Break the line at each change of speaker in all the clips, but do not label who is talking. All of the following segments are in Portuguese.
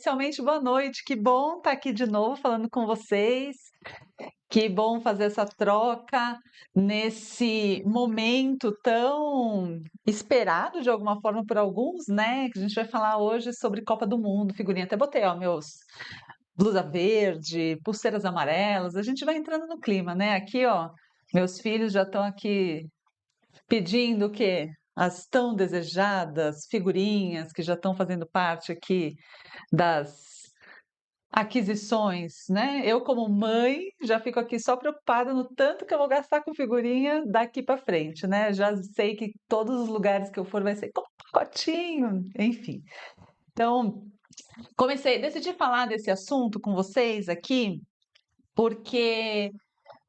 oficialmente boa noite. Que bom estar aqui de novo falando com vocês. Que bom fazer essa troca nesse momento tão esperado de alguma forma por alguns, né? Que a gente vai falar hoje sobre Copa do Mundo, figurinha. Até botei, ó, meus blusa verde, pulseiras amarelas. A gente vai entrando no clima, né? Aqui, ó, meus filhos já estão aqui pedindo o quê? As tão desejadas figurinhas que já estão fazendo parte aqui das aquisições, né? Eu, como mãe, já fico aqui só preocupada no tanto que eu vou gastar com figurinha daqui para frente, né? Já sei que todos os lugares que eu for vai ser como um pacotinho, enfim. Então, decidi falar desse assunto com vocês aqui, porque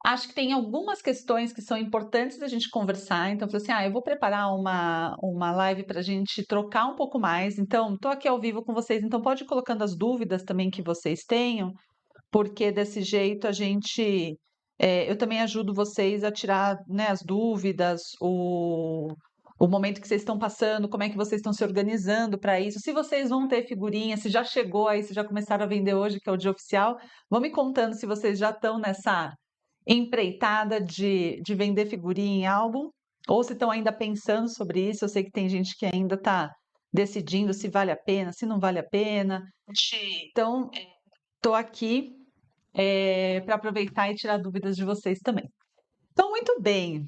acho que tem algumas questões que são importantes da gente conversar. Então, eu falei assim: eu vou preparar uma live para a gente trocar um pouco mais. Então, estou aqui ao vivo com vocês. Então, pode ir colocando as dúvidas também que vocês tenham, porque desse jeito a gente. Eu também ajudo vocês a tirar, né, as dúvidas, o momento que vocês estão passando, como é que vocês estão se organizando para isso. Se vocês vão ter figurinha, se já chegou aí, se já começaram a vender hoje, que é o dia oficial, vão me contando se vocês já estão nessa empreitada de vender figurinha em álbum, ou se estão ainda pensando sobre isso. Eu sei que tem gente que ainda está decidindo se vale a pena, se não vale a pena. Então, estou aqui para aproveitar e tirar dúvidas de vocês também. Então, muito bem.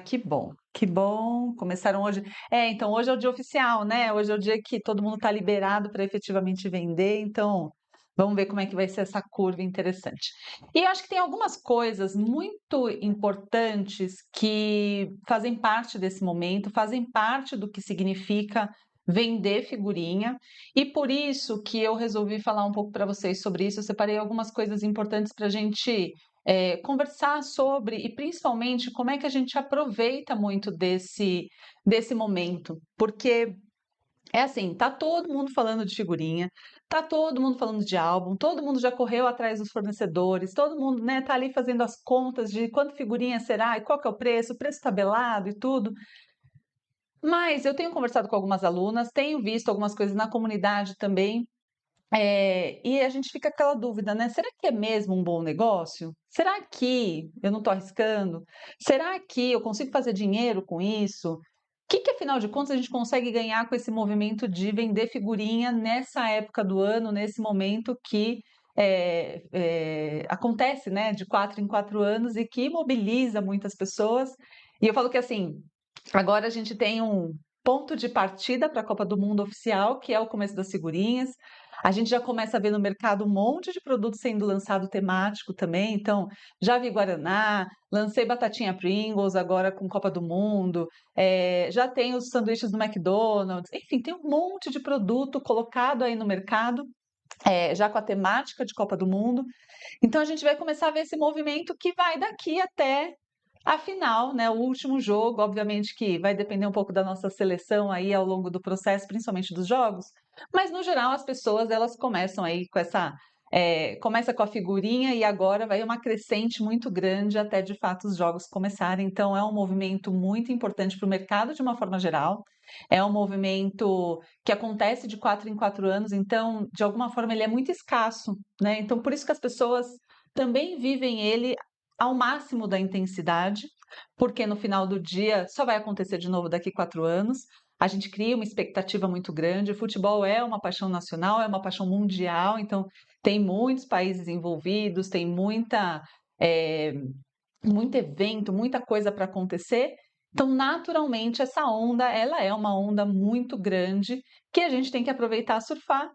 Que bom, que bom. Começaram hoje. Então hoje é o dia oficial, né? Hoje é o dia que todo mundo está liberado para efetivamente vender. Então, vamos ver como é que vai ser essa curva interessante. E eu acho que tem algumas coisas muito importantes que fazem parte desse momento, fazem parte do que significa vender figurinha. E por isso que eu resolvi falar um pouco para vocês sobre isso. Eu separei algumas coisas importantes para a gente conversar sobre, e principalmente como é que a gente aproveita muito desse momento, porque é assim, tá todo mundo falando de figurinha, tá todo mundo falando de álbum, todo mundo já correu atrás dos fornecedores, todo mundo, né, tá ali fazendo as contas de quanto figurinha será e qual que é o preço tabelado e tudo. Mas eu tenho conversado com algumas alunas, tenho visto algumas coisas na comunidade também, e a gente fica com aquela dúvida, né? Será que é mesmo um bom negócio? Será que eu não estou arriscando? Será que eu consigo fazer dinheiro com isso? O que, afinal de contas, a gente consegue ganhar com esse movimento de vender figurinha nessa época do ano, nesse momento que acontece, né, de 4 em 4 anos e que mobiliza muitas pessoas? E eu falo que, assim, agora a gente tem um ponto de partida para a Copa do Mundo oficial, que é o começo das figurinhas. A gente já começa a ver no mercado um monte de produto sendo lançado temático também. Então, já vi Guaraná, lancei batatinha Pringles agora com Copa do Mundo, já tem os sanduíches do McDonald's. Enfim, tem um monte de produto colocado aí no mercado, já com a temática de Copa do Mundo. Então, a gente vai começar a ver esse movimento que vai daqui até a final, né? O último jogo, obviamente que vai depender um pouco da nossa seleção aí ao longo do processo, principalmente dos jogos, mas no geral as pessoas elas começam aí com começa com a figurinha e agora vai uma crescente muito grande até de fato os jogos começarem. Então é um movimento muito importante para o mercado de uma forma geral. É um movimento que acontece de 4 em 4 anos, então de alguma forma ele é muito escasso, né? Então por isso que as pessoas também vivem ele ao máximo da intensidade, porque no final do dia só vai acontecer de novo daqui 4 anos. A gente cria uma expectativa muito grande. O futebol é uma paixão nacional, é uma paixão mundial, então tem muitos países envolvidos, tem é, muito evento, muita coisa para acontecer. Então, naturalmente, essa onda, ela é uma onda muito grande que a gente tem que aproveitar a surfar.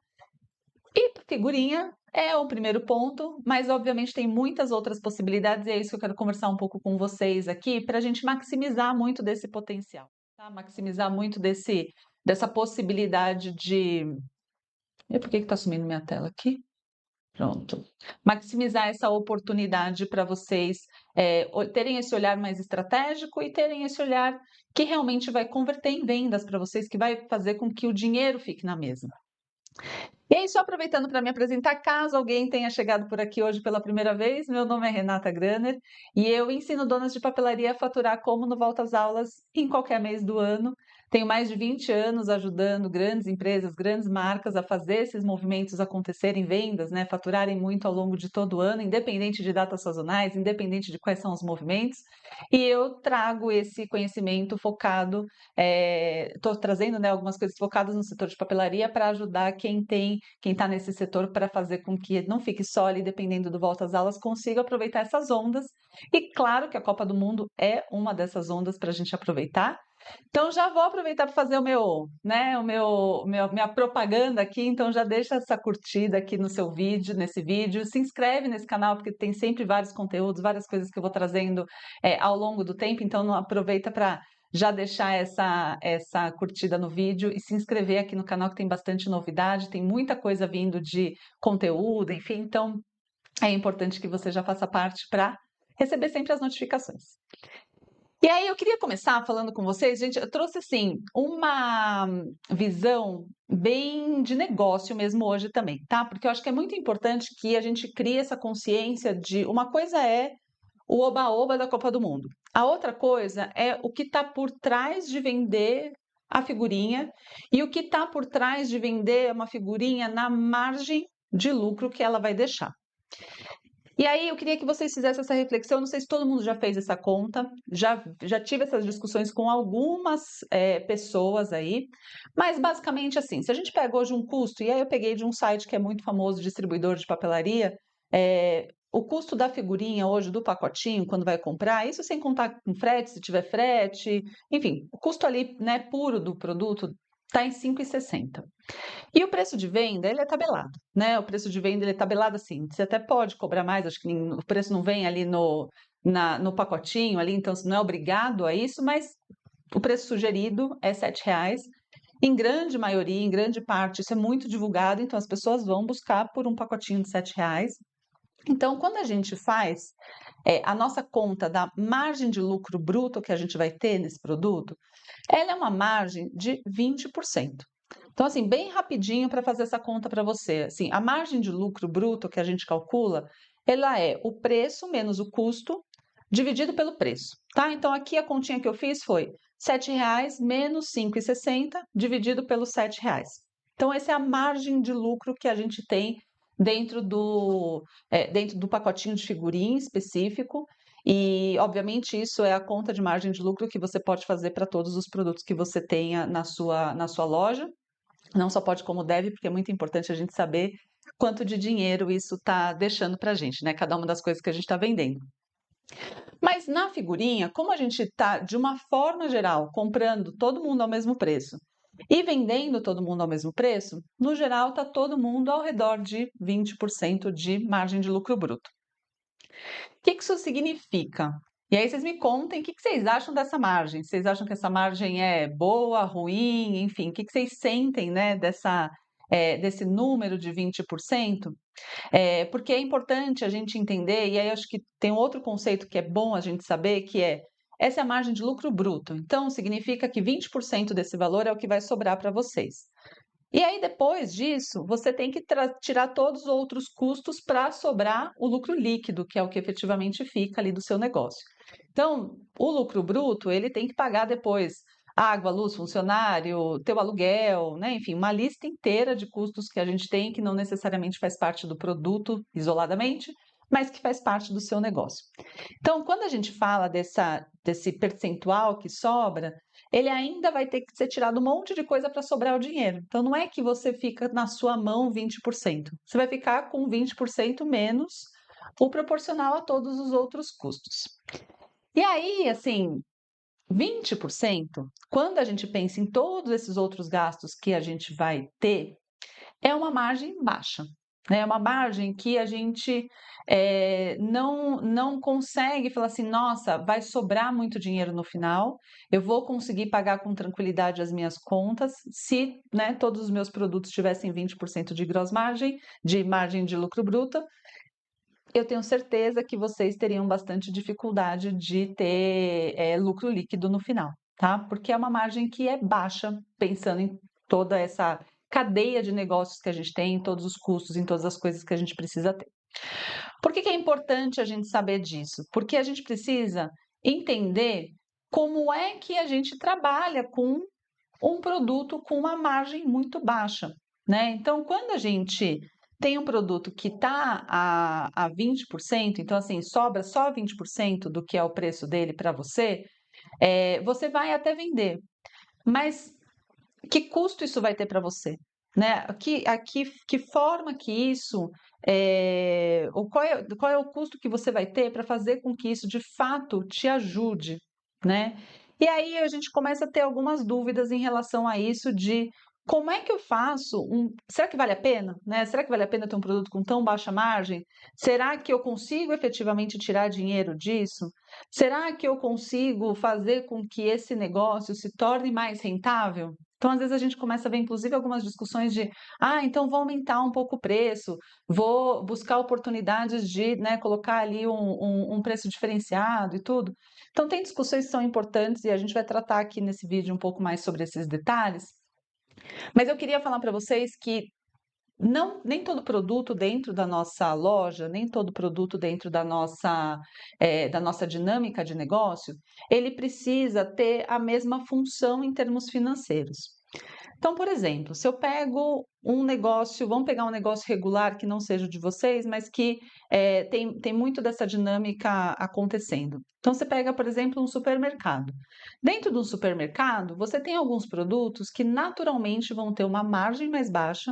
E figurinha é o primeiro ponto, mas obviamente tem muitas outras possibilidades e é isso que eu quero conversar um pouco com vocês aqui para a gente maximizar muito desse potencial, tá? Maximizar muito dessa possibilidade de. E por que está sumindo minha tela aqui? Pronto. Maximizar essa oportunidade para vocês terem esse olhar mais estratégico e terem esse olhar que realmente vai converter em vendas para vocês, que vai fazer com que o dinheiro fique na mesa. E aí, só aproveitando para me apresentar, caso alguém tenha chegado por aqui hoje pela primeira vez, meu nome é Renata Graner e eu ensino donas de papelaria a faturar como no Volta às Aulas em qualquer mês do ano, tenho mais de 20 anos ajudando grandes empresas, grandes marcas a fazer esses movimentos acontecerem, vendas, né, faturarem muito ao longo de todo o ano, independente de datas sazonais, independente de quais são os movimentos. E eu trago esse conhecimento focado, estou trazendo, né, algumas coisas focadas no setor de papelaria para ajudar quem está nesse setor para fazer com que não fique só ali dependendo do volta às aulas, consiga aproveitar essas ondas. E claro que a Copa do Mundo é uma dessas ondas para a gente aproveitar. Então já vou aproveitar para fazer minha propaganda aqui, então já deixa essa curtida aqui no seu vídeo, nesse vídeo, se inscreve nesse canal porque tem sempre vários conteúdos, várias coisas que eu vou trazendo ao longo do tempo, então não aproveita para já deixar essa curtida no vídeo e se inscrever aqui no canal que tem bastante novidade, tem muita coisa vindo de conteúdo, enfim, então é importante que você já faça parte para receber sempre as notificações. E aí eu queria começar falando com vocês, gente, eu trouxe assim uma visão bem de negócio mesmo hoje também, tá? Porque eu acho que é muito importante que a gente crie essa consciência de uma coisa é o oba-oba da Copa do Mundo. A outra coisa é o que está por trás de vender a figurinha e o que está por trás de vender uma figurinha na margem de lucro que ela vai deixar. E aí eu queria que vocês fizessem essa reflexão, não sei se todo mundo já fez essa conta, já tive essas discussões com algumas pessoas aí, mas basicamente assim, se a gente pega hoje um custo, e aí eu peguei de um site que é muito famoso, distribuidor de papelaria, o custo da figurinha hoje, do pacotinho, quando vai comprar, isso sem contar com frete, se tiver frete, enfim, o custo ali, né, puro do produto está em R$ 5,60. E o preço de venda, ele é tabelado, né? O preço de venda, ele é tabelado assim. Você até pode cobrar mais, acho que o preço não vem ali no pacotinho ali, então você não é obrigado a isso, mas o preço sugerido é R$ 7,00. Em grande maioria, em grande parte, isso é muito divulgado, então as pessoas vão buscar por um pacotinho de R$ 7,00. Então, quando a gente faz a nossa conta da margem de lucro bruto que a gente vai ter nesse produto, ela é uma margem de 20%. Então, assim, bem rapidinho para fazer essa conta para você. Assim, a margem de lucro bruto que a gente calcula, ela é o preço menos o custo dividido pelo preço, tá? Então, aqui a continha que eu fiz foi R$ 7,00 menos R$ 5,60 dividido pelos R$ 7,00. Então, essa é a margem de lucro que a gente tem dentro do pacotinho de figurinha específico. E, obviamente, isso é a conta de margem de lucro que você pode fazer para todos os produtos que você tenha na sua loja. Não só pode como deve, porque é muito importante a gente saber quanto de dinheiro isso está deixando para a gente, né? Cada uma das coisas que a gente está vendendo. Mas na figurinha, como a gente está, de uma forma geral, comprando todo mundo ao mesmo preço e vendendo todo mundo ao mesmo preço, no geral está todo mundo ao redor de 20% de margem de lucro bruto. O que isso significa? E aí vocês me contem o que vocês acham dessa margem. Vocês acham que essa margem é boa, ruim, enfim, o que vocês sentem, né, desse número de 20%? Porque é importante a gente entender, e aí acho que tem um outro conceito que é bom a gente saber, que essa é a margem de lucro bruto. Então, significa que 20% desse valor é o que vai sobrar para vocês. E aí, depois disso, você tem que tirar todos os outros custos para sobrar o lucro líquido, que é o que efetivamente fica ali do seu negócio. Então, o lucro bruto, ele tem que pagar depois água, luz, funcionário, teu aluguel, né? Enfim, uma lista inteira de custos que a gente tem que não necessariamente faz parte do produto isoladamente, mas que faz parte do seu negócio. Então, quando a gente fala desse percentual que sobra, ele ainda vai ter que ser tirado um monte de coisa para sobrar o dinheiro. Então, não é que você fica na sua mão 20%. Você vai ficar com 20% menos o proporcional a todos os outros custos. E aí, assim, 20%, quando a gente pensa em todos esses outros gastos que a gente vai ter, é uma margem baixa. É uma margem que a gente não consegue falar assim, nossa, vai sobrar muito dinheiro no final, eu vou conseguir pagar com tranquilidade as minhas contas se, né, todos os meus produtos tivessem 20% de gross margem, de margem de lucro bruto. Eu tenho certeza que vocês teriam bastante dificuldade de ter lucro líquido no final, tá? Porque é uma margem que é baixa, pensando em toda essa cadeia de negócios que a gente tem, em todos os custos, em todas as coisas que a gente precisa ter. Por que é importante a gente saber disso? Porque a gente precisa entender como é que a gente trabalha com um produto com uma margem muito baixa, né? Então, quando a gente tem um produto que está a 20%, então assim, sobra só 20% do que é o preço dele para você, você vai até vender. Mas que custo isso vai ter para você? Né? Que forma que isso, ou qual é o custo que você vai ter para fazer com que isso de fato te ajude, né? E aí a gente começa a ter algumas dúvidas em relação a isso de como é que eu faço será que vale a pena, né? Será que vale a pena ter um produto com tão baixa margem? Será que eu consigo efetivamente tirar dinheiro disso? Será que eu consigo fazer com que esse negócio se torne mais rentável? Então, às vezes, a gente começa a ver, inclusive, algumas discussões de, então vou aumentar um pouco o preço, vou buscar oportunidades de, né, colocar ali um preço diferenciado e tudo. Então, tem discussões que são importantes e a gente vai tratar aqui nesse vídeo um pouco mais sobre esses detalhes. Mas eu queria falar para vocês que nem todo produto dentro da nossa loja, nem todo produto dentro da nossa dinâmica de negócio, ele precisa ter a mesma função em termos financeiros. Então, por exemplo, se eu pego um negócio, vamos pegar um negócio regular que não seja o de vocês, mas que tem muito dessa dinâmica acontecendo. Então, você pega, por exemplo, um supermercado. Dentro de um supermercado, você tem alguns produtos que naturalmente vão ter uma margem mais baixa,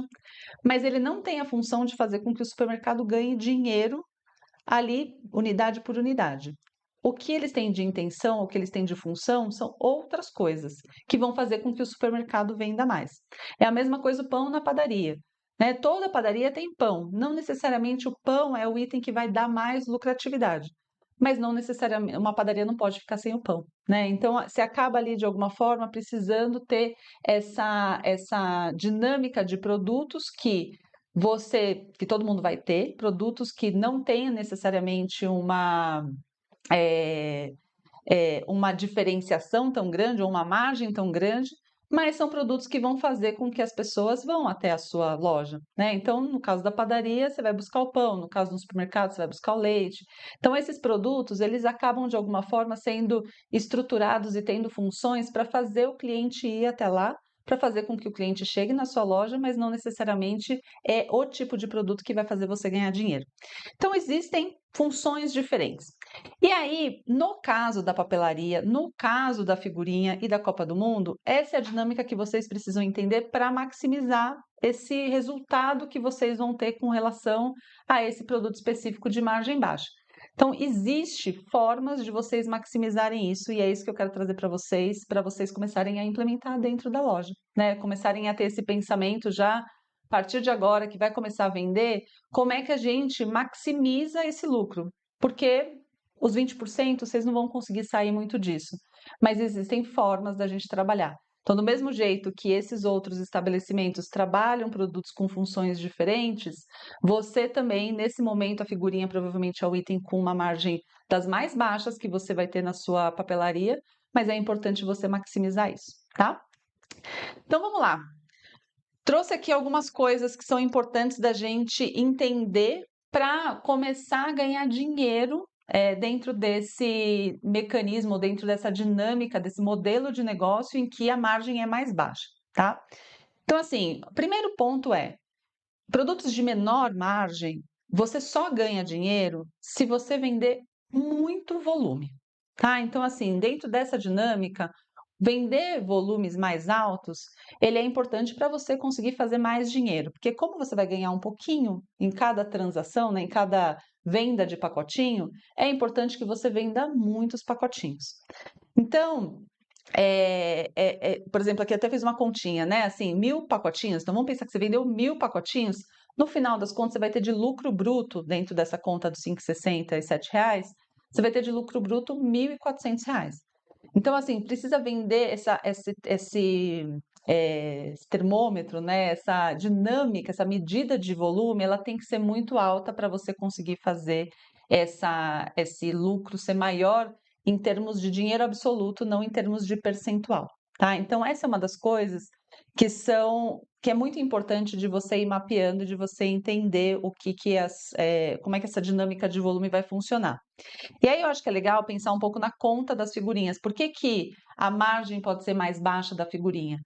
mas ele não tem a função de fazer com que o supermercado ganhe dinheiro ali, unidade por unidade. O que eles têm de intenção, o que eles têm de função, são outras coisas que vão fazer com que o supermercado venda mais. É a mesma coisa o pão na padaria. Né? Toda padaria tem pão. Não necessariamente o pão é o item que vai dar mais lucratividade. Mas não necessariamente, uma padaria não pode ficar sem o pão, né? Então, você acaba ali de alguma forma precisando ter essa dinâmica de produtos que todo mundo vai ter, produtos que não tenham necessariamente é, uma diferenciação tão grande ou uma margem tão grande, mas são produtos que vão fazer com que as pessoas vão até a sua loja, né? Então, no caso da padaria, você vai buscar o pão, no caso do supermercado, você vai buscar o leite. Então, esses produtos, eles acabam de alguma forma sendo estruturados e tendo funções para fazer o cliente ir até lá, para fazer com que o cliente chegue na sua loja, mas não necessariamente é o tipo de produto que vai fazer você ganhar dinheiro. Então, existem funções diferentes. E aí, no caso da papelaria, no caso da figurinha e da Copa do Mundo, essa é a dinâmica que vocês precisam entender para maximizar esse resultado que vocês vão ter com relação a esse produto específico de margem baixa. Então, existe formas de vocês maximizarem isso e é isso que eu quero trazer para vocês começarem a implementar dentro da loja, né? Começarem a ter esse pensamento já a partir de agora que vai começar a vender, como é que a gente maximiza esse lucro? Porque os 20% vocês não vão conseguir sair muito disso, mas existem formas da gente trabalhar. Então, do mesmo jeito que esses outros estabelecimentos trabalham produtos com funções diferentes, você também, nesse momento, a figurinha provavelmente é o item com uma margem das mais baixas que você vai ter na sua papelaria, mas é importante você maximizar isso, tá? Então, vamos lá. Trouxe aqui algumas coisas que são importantes da gente entender para começar a ganhar dinheiro dentro desse mecanismo, dentro dessa dinâmica, desse modelo de negócio em que a margem é mais baixa, tá? Então, assim, o primeiro ponto é: produtos de menor margem, você só ganha dinheiro se você vender muito volume, tá? Então, assim, dentro dessa dinâmica, vender volumes mais altos, ele é importante para você conseguir fazer mais dinheiro, porque como você vai ganhar um pouquinho em cada transação, né, em cada venda de pacotinho, é importante que você venda muitos pacotinhos. Então, por exemplo, aqui até fiz uma continha, né? Assim, 1.000 pacotinhos. Então, vamos pensar que você vendeu 1.000 pacotinhos. No final das contas, você vai ter de lucro bruto, dentro dessa conta dos 5,60 e R$ 7, você vai ter de lucro bruto R$ 1.400. Então, assim, precisa vender esse termômetro, né? Essa dinâmica, essa medida de volume, ela tem que ser muito alta para você conseguir fazer esse lucro ser maior em termos de dinheiro absoluto, não em termos de percentual, tá? Então, essa é uma das coisas que é muito importante de você ir mapeando, de você entender como é que essa dinâmica de volume vai funcionar. E aí eu acho que é legal pensar um pouco na conta das figurinhas. Por que que a margem pode ser mais baixa da figurinha?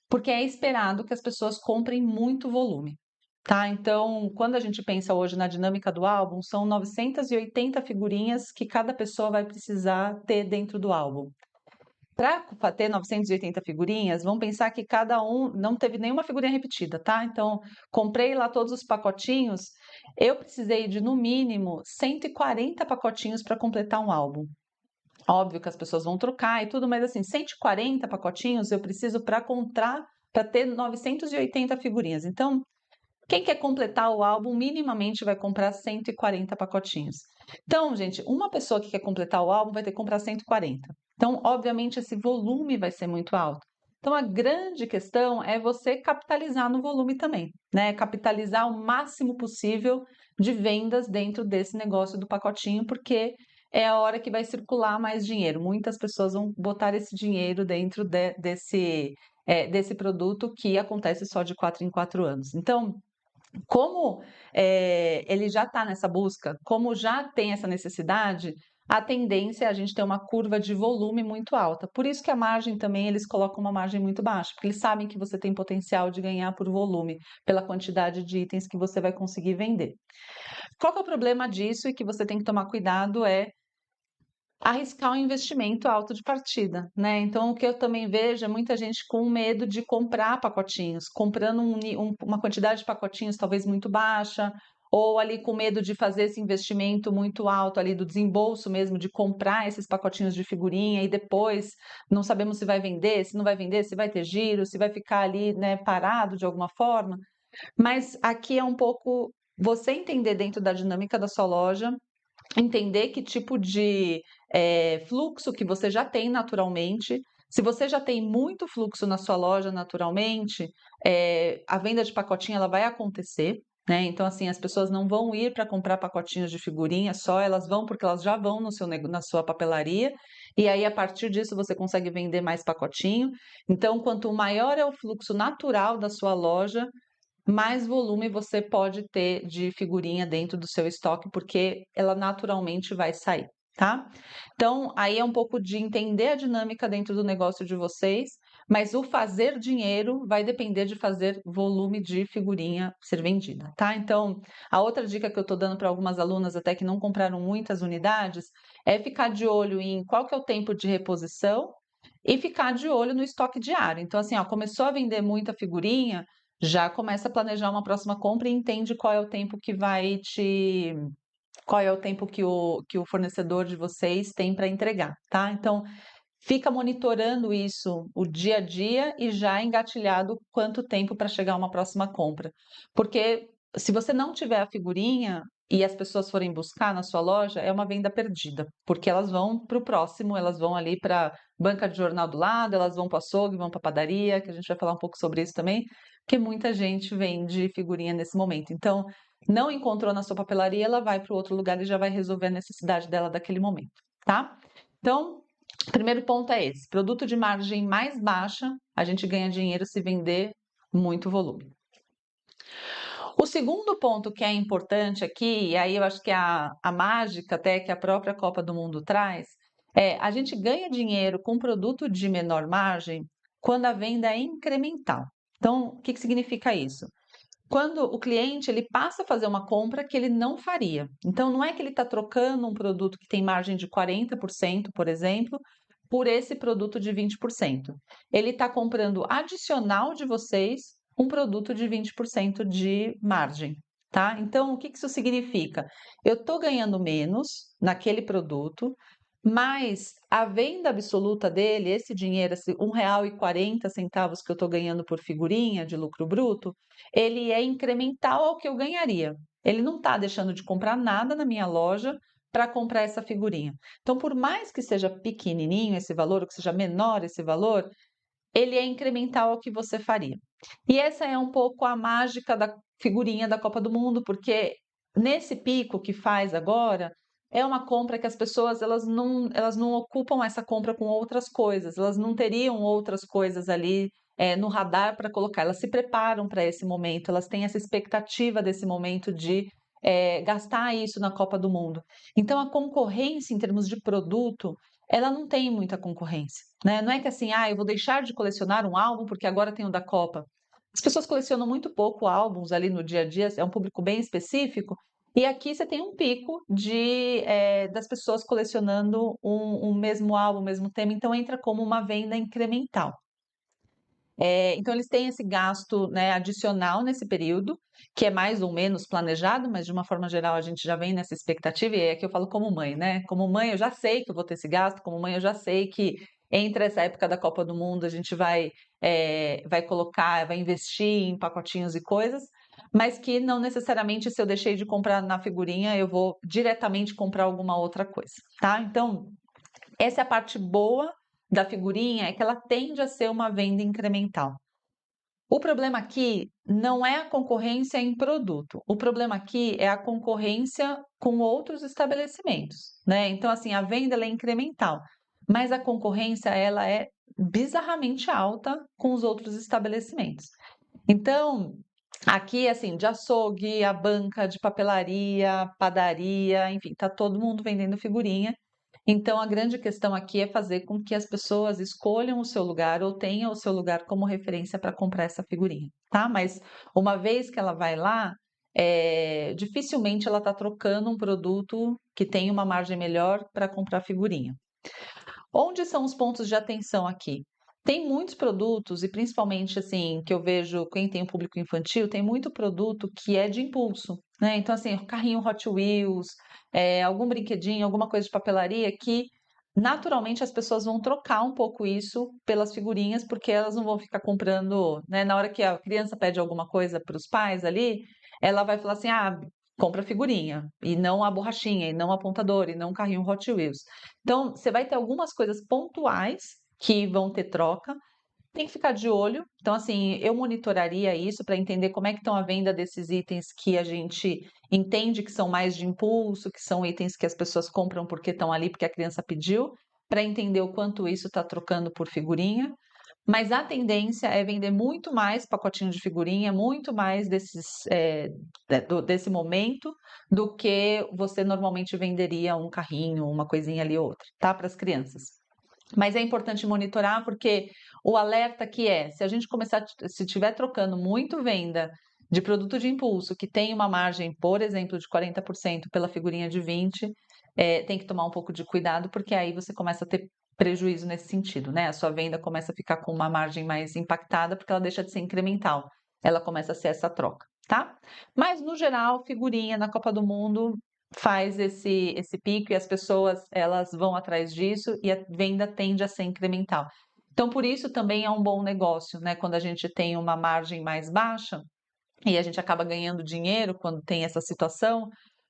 porque é esperado que as pessoas comprem muito volume. Tá? Então, quando a gente pensa hoje na dinâmica do álbum, são 980 figurinhas que cada pessoa vai precisar ter dentro do álbum. Para ter 980 figurinhas, vamos pensar que cada um não teve nenhuma figurinha repetida, tá? Então, comprei lá todos os pacotinhos, eu precisei de no mínimo 140 pacotinhos para completar um álbum. Óbvio que as pessoas vão trocar e tudo, mas assim, 140 pacotinhos eu preciso para comprar, para ter 980 figurinhas. Então, quem quer completar o álbum minimamente vai comprar 140 pacotinhos. Então, gente, uma pessoa que quer completar o álbum vai ter que comprar 140. Então, obviamente, esse volume vai ser muito alto. Então, a grande questão é você capitalizar no volume também, né? Capitalizar o máximo possível de vendas dentro desse negócio do pacotinho, porque é a hora que vai circular mais dinheiro. Muitas pessoas vão botar esse dinheiro dentro desse produto que acontece só de 4 em 4 anos. Então, como ele já está nessa busca, como já tem essa necessidade, a tendência é a gente ter uma curva de volume muito alta. Por isso que a margem também, eles colocam uma margem muito baixa, porque eles sabem que você tem potencial de ganhar por volume, pela quantidade de itens que você vai conseguir vender. Qual que é o problema disso e que você tem que tomar cuidado é arriscar um investimento alto de partida, né? Então, o que eu também vejo é muita gente com medo de comprar pacotinhos, comprando uma quantidade de pacotinhos talvez muito baixa, ou ali com medo de fazer esse investimento muito alto ali do desembolso mesmo, de comprar esses pacotinhos de figurinha e depois não sabemos se vai vender, se não vai vender, se vai ter giro, se vai ficar ali, né, parado de alguma forma. Mas aqui é um pouco você entender dentro da dinâmica da sua loja, entender que tipo de fluxo que você já tem naturalmente. Se você já tem muito fluxo na sua loja naturalmente, a venda de pacotinho ela vai acontecer, né? Então, assim, as pessoas não vão ir para comprar pacotinhos de figurinha só, elas vão porque elas já vão no na sua papelaria, e aí a partir disso você consegue vender mais pacotinho. Então, quanto maior é o fluxo natural da sua loja, mais volume você pode ter de figurinha dentro do seu estoque, porque ela naturalmente vai sair, tá? Então, aí é um pouco de entender a dinâmica dentro do negócio de vocês, mas o fazer dinheiro vai depender de fazer volume de figurinha ser vendida, tá? Então, a outra dica que eu tô dando para algumas alunas até que não compraram muitas unidades é ficar de olho em qual que é o tempo de reposição e ficar de olho no estoque diário. Então, assim, ó, começou a vender muita figurinha, já começa a planejar uma próxima compra e entende qual é o tempo que vai te. Qual é o tempo que o fornecedor de vocês tem para entregar, tá? Então, fica monitorando isso o dia a dia e já engatilhado quanto tempo para chegar uma próxima compra. Porque se você não tiver a figurinha e as pessoas forem buscar na sua loja, é uma venda perdida, porque elas vão para o próximo, elas vão ali para banca de jornal do lado, elas vão para o açougue, vão para a padaria, que a gente vai falar um pouco sobre isso também, porque muita gente vende figurinha nesse momento. Então, não encontrou na sua papelaria, ela vai para o outro lugar e já vai resolver a necessidade dela daquele momento, tá? Então, o primeiro ponto é esse: produto de margem mais baixa, a gente ganha dinheiro se vender muito volume. O segundo ponto que é importante aqui, e aí eu acho que é a mágica até que a própria Copa do Mundo traz, é a gente ganha dinheiro com produto de menor margem quando a venda é incremental. Então, o que significa isso? Quando o cliente ele passa a fazer uma compra que ele não faria. Então, não é que ele está trocando um produto que tem margem de 40%, por exemplo, por esse produto de 20%. Ele está comprando adicional de vocês um produto de 20% de margem, tá? Então, o que isso significa? Eu estou ganhando menos naquele produto, mas a venda absoluta dele, esse dinheiro, esse R$ 1,40 que eu estou ganhando por figurinha de lucro bruto, ele é incremental ao que eu ganharia. Ele não está deixando de comprar nada na minha loja para comprar essa figurinha. Então, por mais que seja pequenininho esse valor, ou que seja menor esse valor, ele é incremental ao que você faria. E essa é um pouco a mágica da figurinha da Copa do Mundo, porque nesse pico que faz agora, é uma compra que as pessoas elas não ocupam essa compra com outras coisas, elas não teriam outras coisas ali no radar para colocar, elas se preparam para esse momento, elas têm essa expectativa desse momento de gastar isso na Copa do Mundo. Então, a concorrência em termos de produto ela não tem muita concorrência, né? Não é que assim, eu vou deixar de colecionar um álbum porque agora tem o da Copa. As pessoas colecionam muito pouco álbuns ali no dia a dia, é um público bem específico, e aqui você tem um pico das pessoas colecionando um mesmo álbum, o mesmo tema, então entra como uma venda incremental. Então, eles têm esse gasto, né, adicional nesse período, que é mais ou menos planejado, mas de uma forma geral a gente já vem nessa expectativa, e é que eu falo como mãe, né? Como mãe, eu já sei que eu vou ter esse gasto, como mãe, eu já sei que entre essa época da Copa do Mundo a gente vai colocar, vai investir em pacotinhos e coisas, mas que não necessariamente se eu deixei de comprar na figurinha, eu vou diretamente comprar alguma outra coisa, tá? Então, essa é a parte boa da figurinha, é que ela tende a ser uma venda incremental. O problema aqui não é a concorrência em produto. O problema aqui é a concorrência com outros estabelecimentos, né? Então, assim, a venda ela é incremental, mas a concorrência ela é bizarramente alta com os outros estabelecimentos. Então, aqui, assim, de açougue, a banca, de papelaria, padaria, enfim, tá todo mundo vendendo figurinha. Então, a grande questão aqui é fazer com que as pessoas escolham o seu lugar ou tenham o seu lugar como referência para comprar essa figurinha, tá? Mas uma vez que ela vai lá, dificilmente ela está trocando um produto que tem uma margem melhor para comprar figurinha. Onde são os pontos de atenção aqui? Tem muitos produtos, e principalmente assim, que eu vejo quem tem um público infantil, tem muito produto que é de impulso, né? Então, assim, carrinho Hot Wheels, algum brinquedinho, alguma coisa de papelaria que naturalmente as pessoas vão trocar um pouco isso pelas figurinhas, porque elas não vão ficar comprando, né? Na hora que a criança pede alguma coisa para os pais ali, ela vai falar assim: compra figurinha, e não a borrachinha, e não a apontador, e não o carrinho Hot Wheels. Então, você vai ter algumas coisas pontuais que vão ter troca. Tem que ficar de olho. Então, assim, eu monitoraria isso para entender como é que estão a venda desses itens que a gente entende que são mais de impulso, que são itens que as pessoas compram porque estão ali, porque a criança pediu, para entender o quanto isso está trocando por figurinha. Mas a tendência é vender muito mais pacotinho de figurinha, muito mais desse momento, do que você normalmente venderia um carrinho, uma coisinha ali ou outra, tá? Para as crianças. Mas é importante monitorar, porque o alerta que se a gente começar, se estiver trocando muito venda de produto de impulso, que tem uma margem, por exemplo, de 40% pela figurinha de 20%, tem que tomar um pouco de cuidado, porque aí você começa a ter prejuízo nesse sentido, né? A sua venda começa a ficar com uma margem mais impactada, porque ela deixa de ser incremental, ela começa a ser essa troca, tá? Mas, no geral, figurinha na Copa do Mundo faz esse pico e as pessoas elas vão atrás disso e a venda tende a ser incremental. Então, por isso também é um bom negócio, né? Quando a gente tem uma margem mais baixa e a gente acaba ganhando dinheiro quando tem essa situação,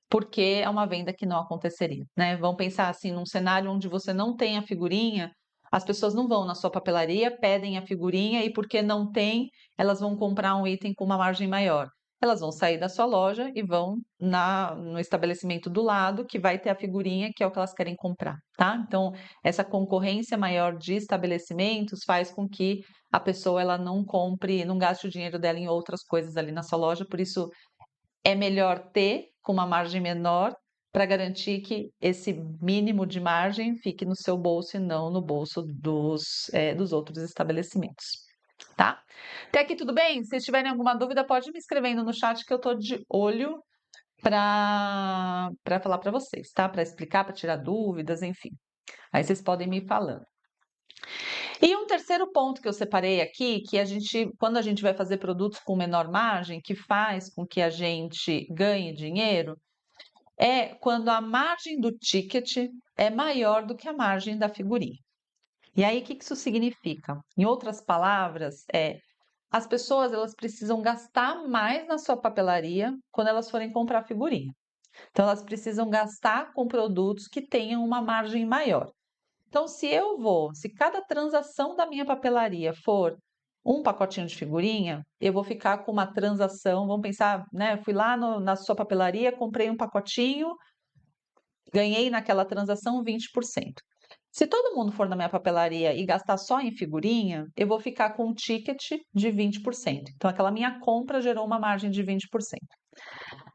porque é uma venda que não aconteceria, né? Vamos pensar assim, num cenário onde você não tem a figurinha, as pessoas não vão na sua papelaria, pedem a figurinha e porque não tem, elas vão comprar um item com uma margem maior. Elas vão sair da sua loja e vão no estabelecimento do lado, que vai ter a figurinha, que é o que elas querem comprar, tá? Então, essa concorrência maior de estabelecimentos faz com que a pessoa ela não compre, não gaste o dinheiro dela em outras coisas ali na sua loja, por isso é melhor ter com uma margem menor para garantir que esse mínimo de margem fique no seu bolso e não no bolso dos outros estabelecimentos, tá? Até aqui tudo bem? Se tiverem alguma dúvida, pode me escrevendo no chat que eu estou de olho para falar para vocês, tá? Para explicar, para tirar dúvidas, enfim. Aí vocês podem me falando. E um terceiro ponto que eu separei aqui, que quando a gente vai fazer produtos com menor margem, que faz com que a gente ganhe dinheiro, é quando a margem do ticket é maior do que a margem da figurinha. E aí, o que isso significa? Em outras palavras, as pessoas elas precisam gastar mais na sua papelaria quando elas forem comprar figurinha. Então, elas precisam gastar com produtos que tenham uma margem maior. Então, se cada transação da minha papelaria for um pacotinho de figurinha, eu vou ficar com uma transação, vamos pensar, né? Fui lá na sua papelaria, comprei um pacotinho, ganhei naquela transação 20%. Se todo mundo for na minha papelaria e gastar só em figurinha, eu vou ficar com um ticket de 20%. Então, aquela minha compra gerou uma margem de 20%.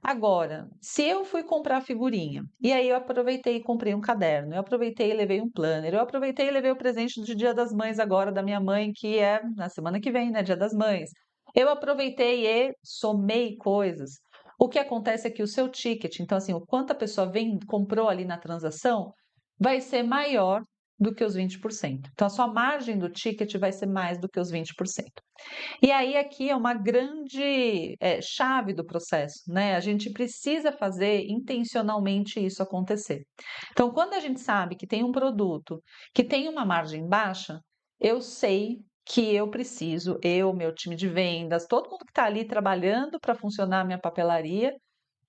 Agora, se eu fui comprar figurinha, e aí eu aproveitei e comprei um caderno, eu aproveitei e levei um planner, eu aproveitei e levei o presente de Dia das Mães agora da minha mãe, que é na semana que vem, né, Dia das Mães. Eu aproveitei e somei coisas. O que acontece é que o seu ticket, então assim, o quanto a pessoa comprou ali na transação, vai ser maior do que os 20%. Então a sua margem do ticket vai ser mais do que os 20%. E aí aqui é uma grande chave do processo, né? A gente precisa fazer intencionalmente isso acontecer. Então, quando a gente sabe que tem um produto que tem uma margem baixa, eu sei que eu preciso, eu, meu time de vendas, todo mundo que está ali trabalhando para funcionar a minha papelaria,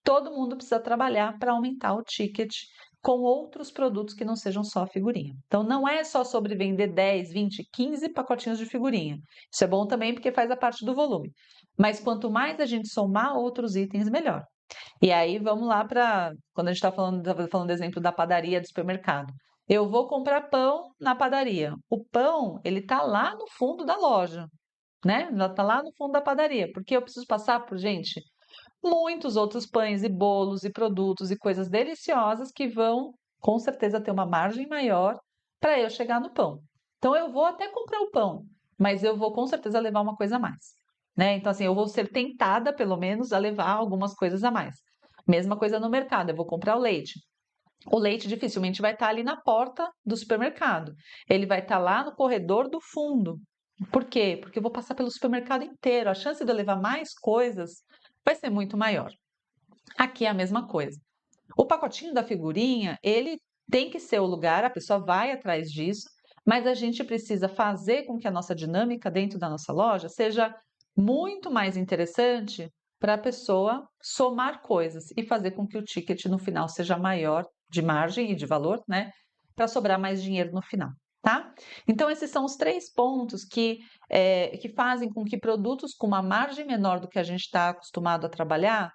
todo mundo precisa trabalhar para aumentar o ticket com outros produtos que não sejam só figurinha. Então, não é só sobre vender 10, 20, 15 pacotinhos de figurinha. Isso é bom também porque faz a parte do volume. Mas quanto mais a gente somar outros itens, melhor. E aí, vamos lá para. Quando a gente está falando do exemplo da padaria do supermercado. Eu vou comprar pão na padaria. O pão, ele está lá no fundo da loja, né? Está lá no fundo da padaria. Porque eu preciso passar por, gente, muitos outros pães e bolos e produtos e coisas deliciosas que vão com certeza ter uma margem maior para eu chegar no pão. Então eu vou até comprar o pão, mas eu vou com certeza levar uma coisa a mais, né? Então assim, eu vou ser tentada pelo menos a levar algumas coisas a mais. Mesma coisa no mercado, eu vou comprar o leite. O leite dificilmente vai estar ali na porta do supermercado. Ele vai estar lá no corredor do fundo. Por quê? Porque eu vou passar pelo supermercado inteiro. A chance de eu levar mais coisas vai ser muito maior. Aqui é a mesma coisa. O pacotinho da figurinha, ele tem que ser o lugar, a pessoa vai atrás disso, mas a gente precisa fazer com que a nossa dinâmica dentro da nossa loja seja muito mais interessante para a pessoa somar coisas e fazer com que o ticket no final seja maior de margem e de valor, né? Para sobrar mais dinheiro no final. Tá? Então, esses são os 3 pontos que fazem com que produtos com uma margem menor do que a gente está acostumado a trabalhar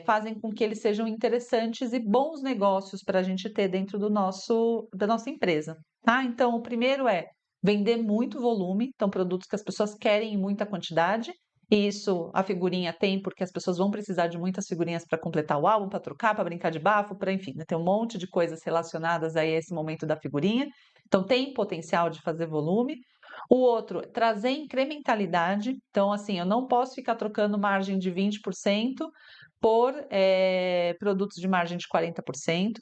fazem com que eles sejam interessantes e bons negócios para a gente ter dentro da nossa empresa, tá? Então, o primeiro é vender muito volume, então produtos que as pessoas querem em muita quantidade, e isso a figurinha tem, porque as pessoas vão precisar de muitas figurinhas para completar o álbum, para trocar, para brincar de bafo, para enfim, né? Tem um monte de coisas relacionadas a esse momento da figurinha. Então, tem potencial de fazer volume. O outro, trazer incrementalidade. Então, assim, eu não posso ficar trocando margem de 20% por produtos de margem de 40%.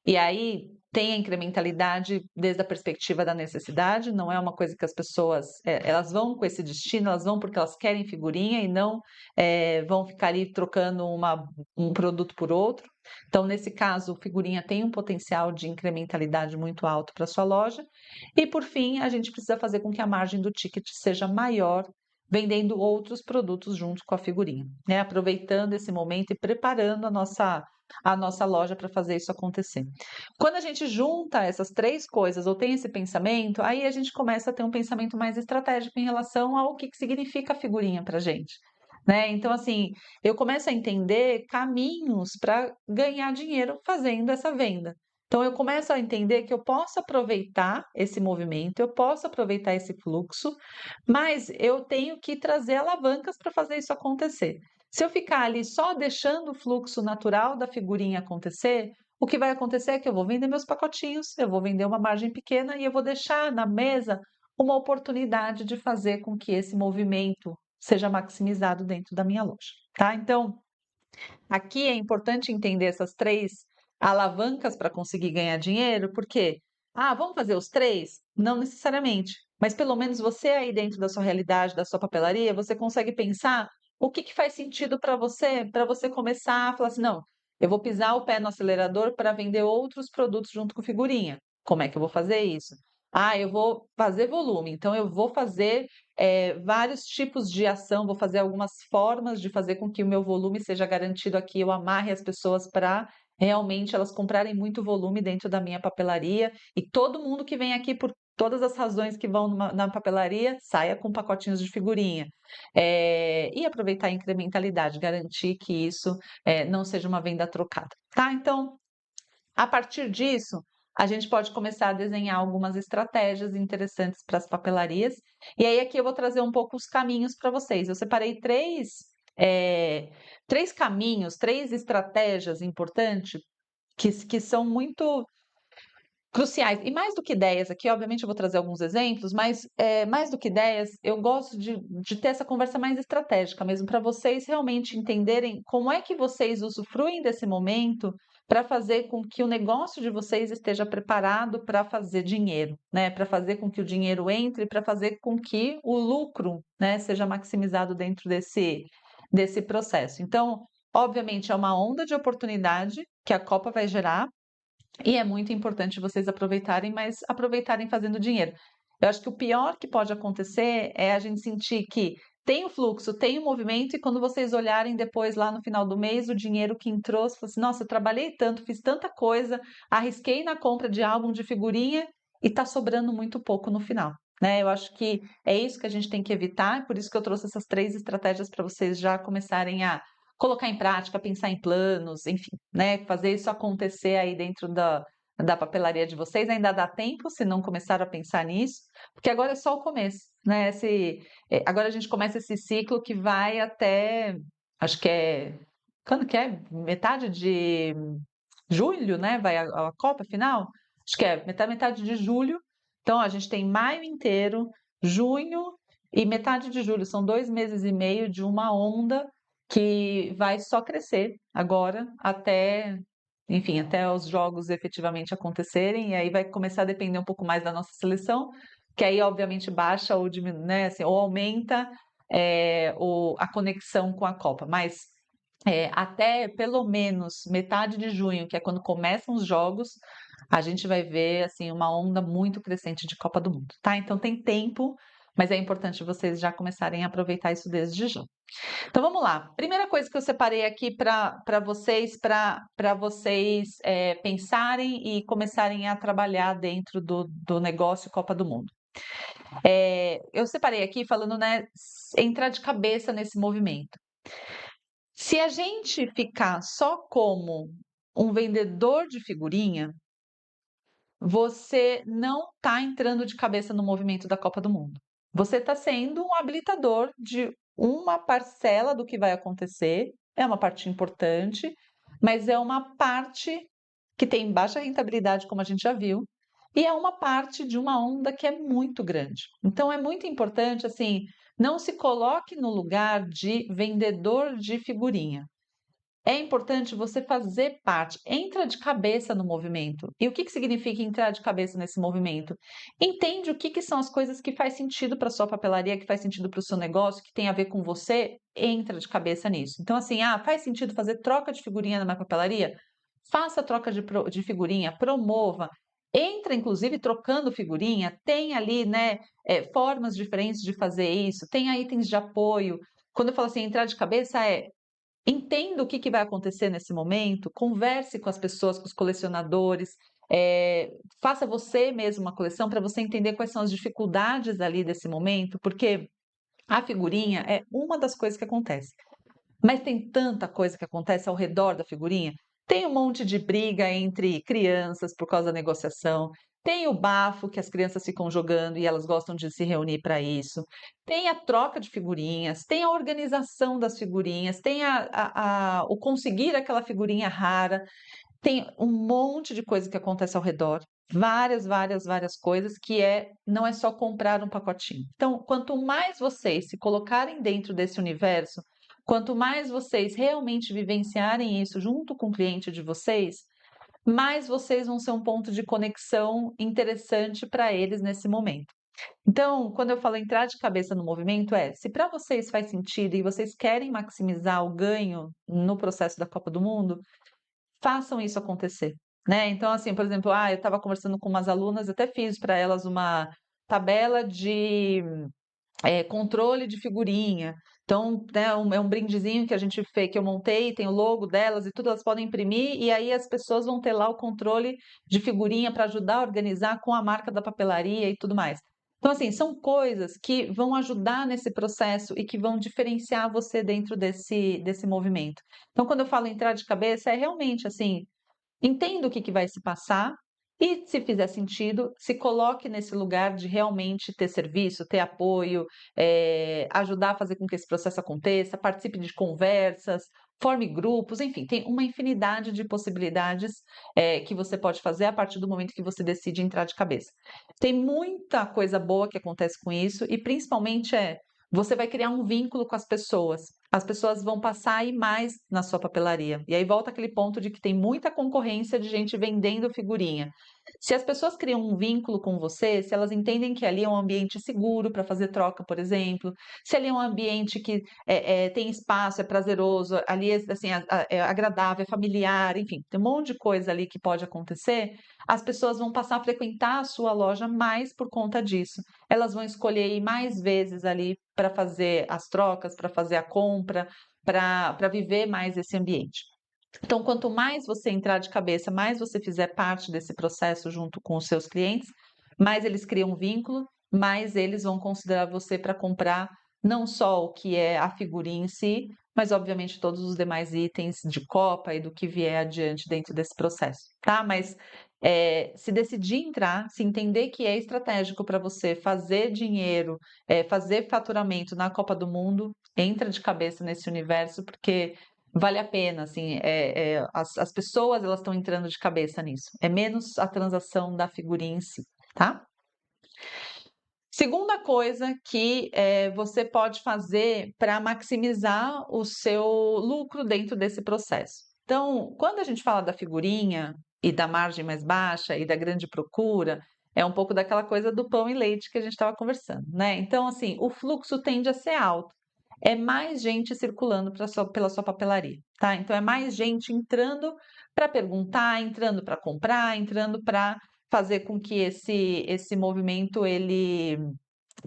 E aí tem a incrementalidade desde a perspectiva da necessidade, não é uma coisa que as pessoas elas vão com esse destino, elas vão porque elas querem figurinha e não vão ficar ali trocando um produto por outro. Então, nesse caso, figurinha tem um potencial de incrementalidade muito alto para sua loja. E por fim, a gente precisa fazer com que a margem do ticket seja maior vendendo outros produtos junto com a figurinha, né? Aproveitando esse momento e preparando a nossa loja para fazer isso acontecer. Quando a gente junta essas 3 coisas ou tem esse pensamento, aí a gente começa a ter um pensamento mais estratégico em relação ao que significa a figurinha para a gente. Né? Então, assim, eu começo a entender caminhos para ganhar dinheiro fazendo essa venda. Então, eu começo a entender que eu posso aproveitar esse movimento, eu posso aproveitar esse fluxo, mas eu tenho que trazer alavancas para fazer isso acontecer. Se eu ficar ali só deixando o fluxo natural da figurinha acontecer, o que vai acontecer é que eu vou vender meus pacotinhos, eu vou vender uma margem pequena e eu vou deixar na mesa uma oportunidade de fazer com que esse movimento seja maximizado dentro da minha loja, tá? Então, aqui é importante entender essas 3 alavancas para conseguir ganhar dinheiro, porque, vamos fazer os 3? Não necessariamente, mas pelo menos você aí dentro da sua realidade, da sua papelaria, você consegue pensar o que faz sentido para você começar a falar assim, não, eu vou pisar o pé no acelerador para vender outros produtos junto com figurinha. Como é que eu vou fazer isso? Eu vou fazer volume, então eu vou fazer vários tipos de ação, vou fazer algumas formas de fazer com que o meu volume seja garantido aqui, eu amarre as pessoas para realmente elas comprarem muito volume dentro da minha papelaria e todo mundo que vem aqui por todas as razões que vão na papelaria saia com pacotinhos de figurinha. E aproveitar a incrementalidade, garantir que isso não seja uma venda trocada, tá? Então, a partir disso, a gente pode começar a desenhar algumas estratégias interessantes para as papelarias. E aí, aqui eu vou trazer um pouco os caminhos para vocês. Eu separei 3 três caminhos, três estratégias importantes que são muito cruciais. E mais do que ideias aqui, obviamente eu vou trazer alguns exemplos, mas mais do que ideias, eu gosto de ter essa conversa mais estratégica mesmo, para vocês realmente entenderem como é que vocês usufruem desse momento para fazer com que o negócio de vocês esteja preparado para fazer dinheiro, né? Para fazer com que o dinheiro entre, para fazer com que o lucro, né, seja maximizado dentro desse processo. Então, obviamente, é uma onda de oportunidade que a Copa vai gerar e é muito importante vocês aproveitarem, mas aproveitarem fazendo dinheiro. Eu acho que o pior que pode acontecer é a gente sentir que tem o fluxo, tem o movimento, e quando vocês olharem depois lá no final do mês, o dinheiro que entrou, você fala assim, nossa, eu trabalhei tanto, fiz tanta coisa, arrisquei na compra de álbum de figurinha e tá sobrando muito pouco no final. Né? Eu acho que é isso que a gente tem que evitar, por isso que eu trouxe essas três estratégias para vocês já começarem a colocar em prática, pensar em planos, enfim, né? Fazer isso acontecer aí dentro da papelaria de vocês. Ainda dá tempo, se não começaram a pensar nisso, porque agora é só o começo, né? Agora a gente começa esse ciclo que vai até, acho que é, quando que é? Metade de julho, né? Vai a Copa final? Acho que é metade de julho. Então, a gente tem maio inteiro, junho e metade de julho. São 2 meses e meio de uma onda que vai só crescer agora até, enfim, até os jogos efetivamente acontecerem. E aí vai começar a depender um pouco mais da nossa seleção, que aí, obviamente, baixa ou diminui, né? Assim, ou aumenta a conexão com a Copa. Mas até pelo menos metade de junho, que é quando começam os jogos, a gente vai ver assim uma onda muito crescente de Copa do Mundo, tá? Então tem tempo, mas é importante vocês já começarem a aproveitar isso desde já. Então vamos lá. Primeira coisa que eu separei aqui para vocês pensarem e começarem a trabalhar dentro do negócio Copa do Mundo. Eu separei aqui falando, né, entrar de cabeça nesse movimento. Se a gente ficar só como um vendedor de figurinha, você não está entrando de cabeça no movimento da Copa do Mundo. Você está sendo um habilitador de uma parcela do que vai acontecer, é uma parte importante, mas é uma parte que tem baixa rentabilidade, como a gente já viu, e é uma parte de uma onda que é muito grande. Então é muito importante, assim, não se coloque no lugar de vendedor de figurinha. É importante você fazer parte, entra de cabeça no movimento. E o que significa entrar de cabeça nesse movimento? Entende o que são as coisas que faz sentido para sua papelaria, que faz sentido para o seu negócio, que tem a ver com você, entra de cabeça nisso. Então, assim, faz sentido fazer troca de figurinha na minha papelaria? Faça troca de figurinha, promova. Entra, inclusive, trocando figurinha, tem ali, né, formas diferentes de fazer isso, tenha itens de apoio. Quando eu falo assim, entrar de cabeça entenda o que vai acontecer nesse momento, converse com as pessoas, com os colecionadores, faça você mesmo uma coleção para você entender quais são as dificuldades ali desse momento, porque a figurinha é uma das coisas que acontece. Mas tem tanta coisa que acontece ao redor da figurinha. Tem um monte de briga entre crianças por causa da negociação. Tem o bafo que as crianças ficam jogando e elas gostam de se reunir para isso. Tem a troca de figurinhas, tem a organização das figurinhas, tem o conseguir aquela figurinha rara. Tem um monte de coisa que acontece ao redor. Várias coisas que não é só comprar um pacotinho. Então, quanto mais vocês se colocarem dentro desse universo, quanto mais vocês realmente vivenciarem isso junto com o cliente de vocês, mais vocês vão ser um ponto de conexão interessante para eles nesse momento. Então, quando eu falo entrar de cabeça no movimento, se para vocês faz sentido e vocês querem maximizar o ganho no processo da Copa do Mundo, façam isso acontecer, né? Então, assim, por exemplo, eu estava conversando com umas alunas, até fiz para elas uma tabela de controle de figurinha. Então, né, é um brindezinho que a gente fez, que eu montei, tem o logo delas e tudo, elas podem imprimir, e aí as pessoas vão ter lá o controle de figurinha para ajudar a organizar com a marca da papelaria e tudo mais. Então, assim, são coisas que vão ajudar nesse processo e que vão diferenciar você dentro desse movimento. Então, quando eu falo entrar de cabeça, é realmente assim, entenda o que vai se passar e, se fizer sentido, se coloque nesse lugar de realmente ter serviço, ter apoio, ajudar a fazer com que esse processo aconteça, participe de conversas, forme grupos, enfim, tem uma infinidade de possibilidades que você pode fazer a partir do momento que você decide entrar de cabeça. Tem muita coisa boa que acontece com isso e principalmente você vai criar um vínculo com as pessoas. As pessoas vão passar a ir mais na sua papelaria. E aí volta aquele ponto de que tem muita concorrência de gente vendendo figurinha. Se as pessoas criam um vínculo com você, se elas entendem que ali é um ambiente seguro para fazer troca, por exemplo, se ali é um ambiente que tem espaço, é prazeroso, ali é, assim, é agradável, é familiar, enfim, tem um monte de coisa ali que pode acontecer, as pessoas vão passar a frequentar a sua loja mais por conta disso. Elas vão escolher ir mais vezes ali para fazer as trocas, para fazer a compra, para viver mais esse ambiente. Então, quanto mais você entrar de cabeça, mais você fizer parte desse processo junto com os seus clientes, mais eles criam um vínculo, mais eles vão considerar você para comprar não só o que é a figurinha em si, mas obviamente todos os demais itens de copa e do que vier adiante dentro desse processo, tá? Mas se decidir entrar, se entender que é estratégico para você fazer dinheiro, fazer faturamento na Copa do Mundo, entra de cabeça nesse universo, porque vale a pena, assim, as pessoas elas estão entrando de cabeça nisso. É menos a transação da figurinha em si, tá? Segunda coisa que você pode fazer para maximizar o seu lucro dentro desse processo. Então, quando a gente fala da figurinha e da margem mais baixa e da grande procura, é um pouco daquela coisa do pão e leite que a gente estava conversando, né? Então, assim, o fluxo tende a ser alto. É mais gente circulando pela sua papelaria, tá? Então, é mais gente entrando para perguntar, entrando para comprar, entrando para fazer com que esse movimento ele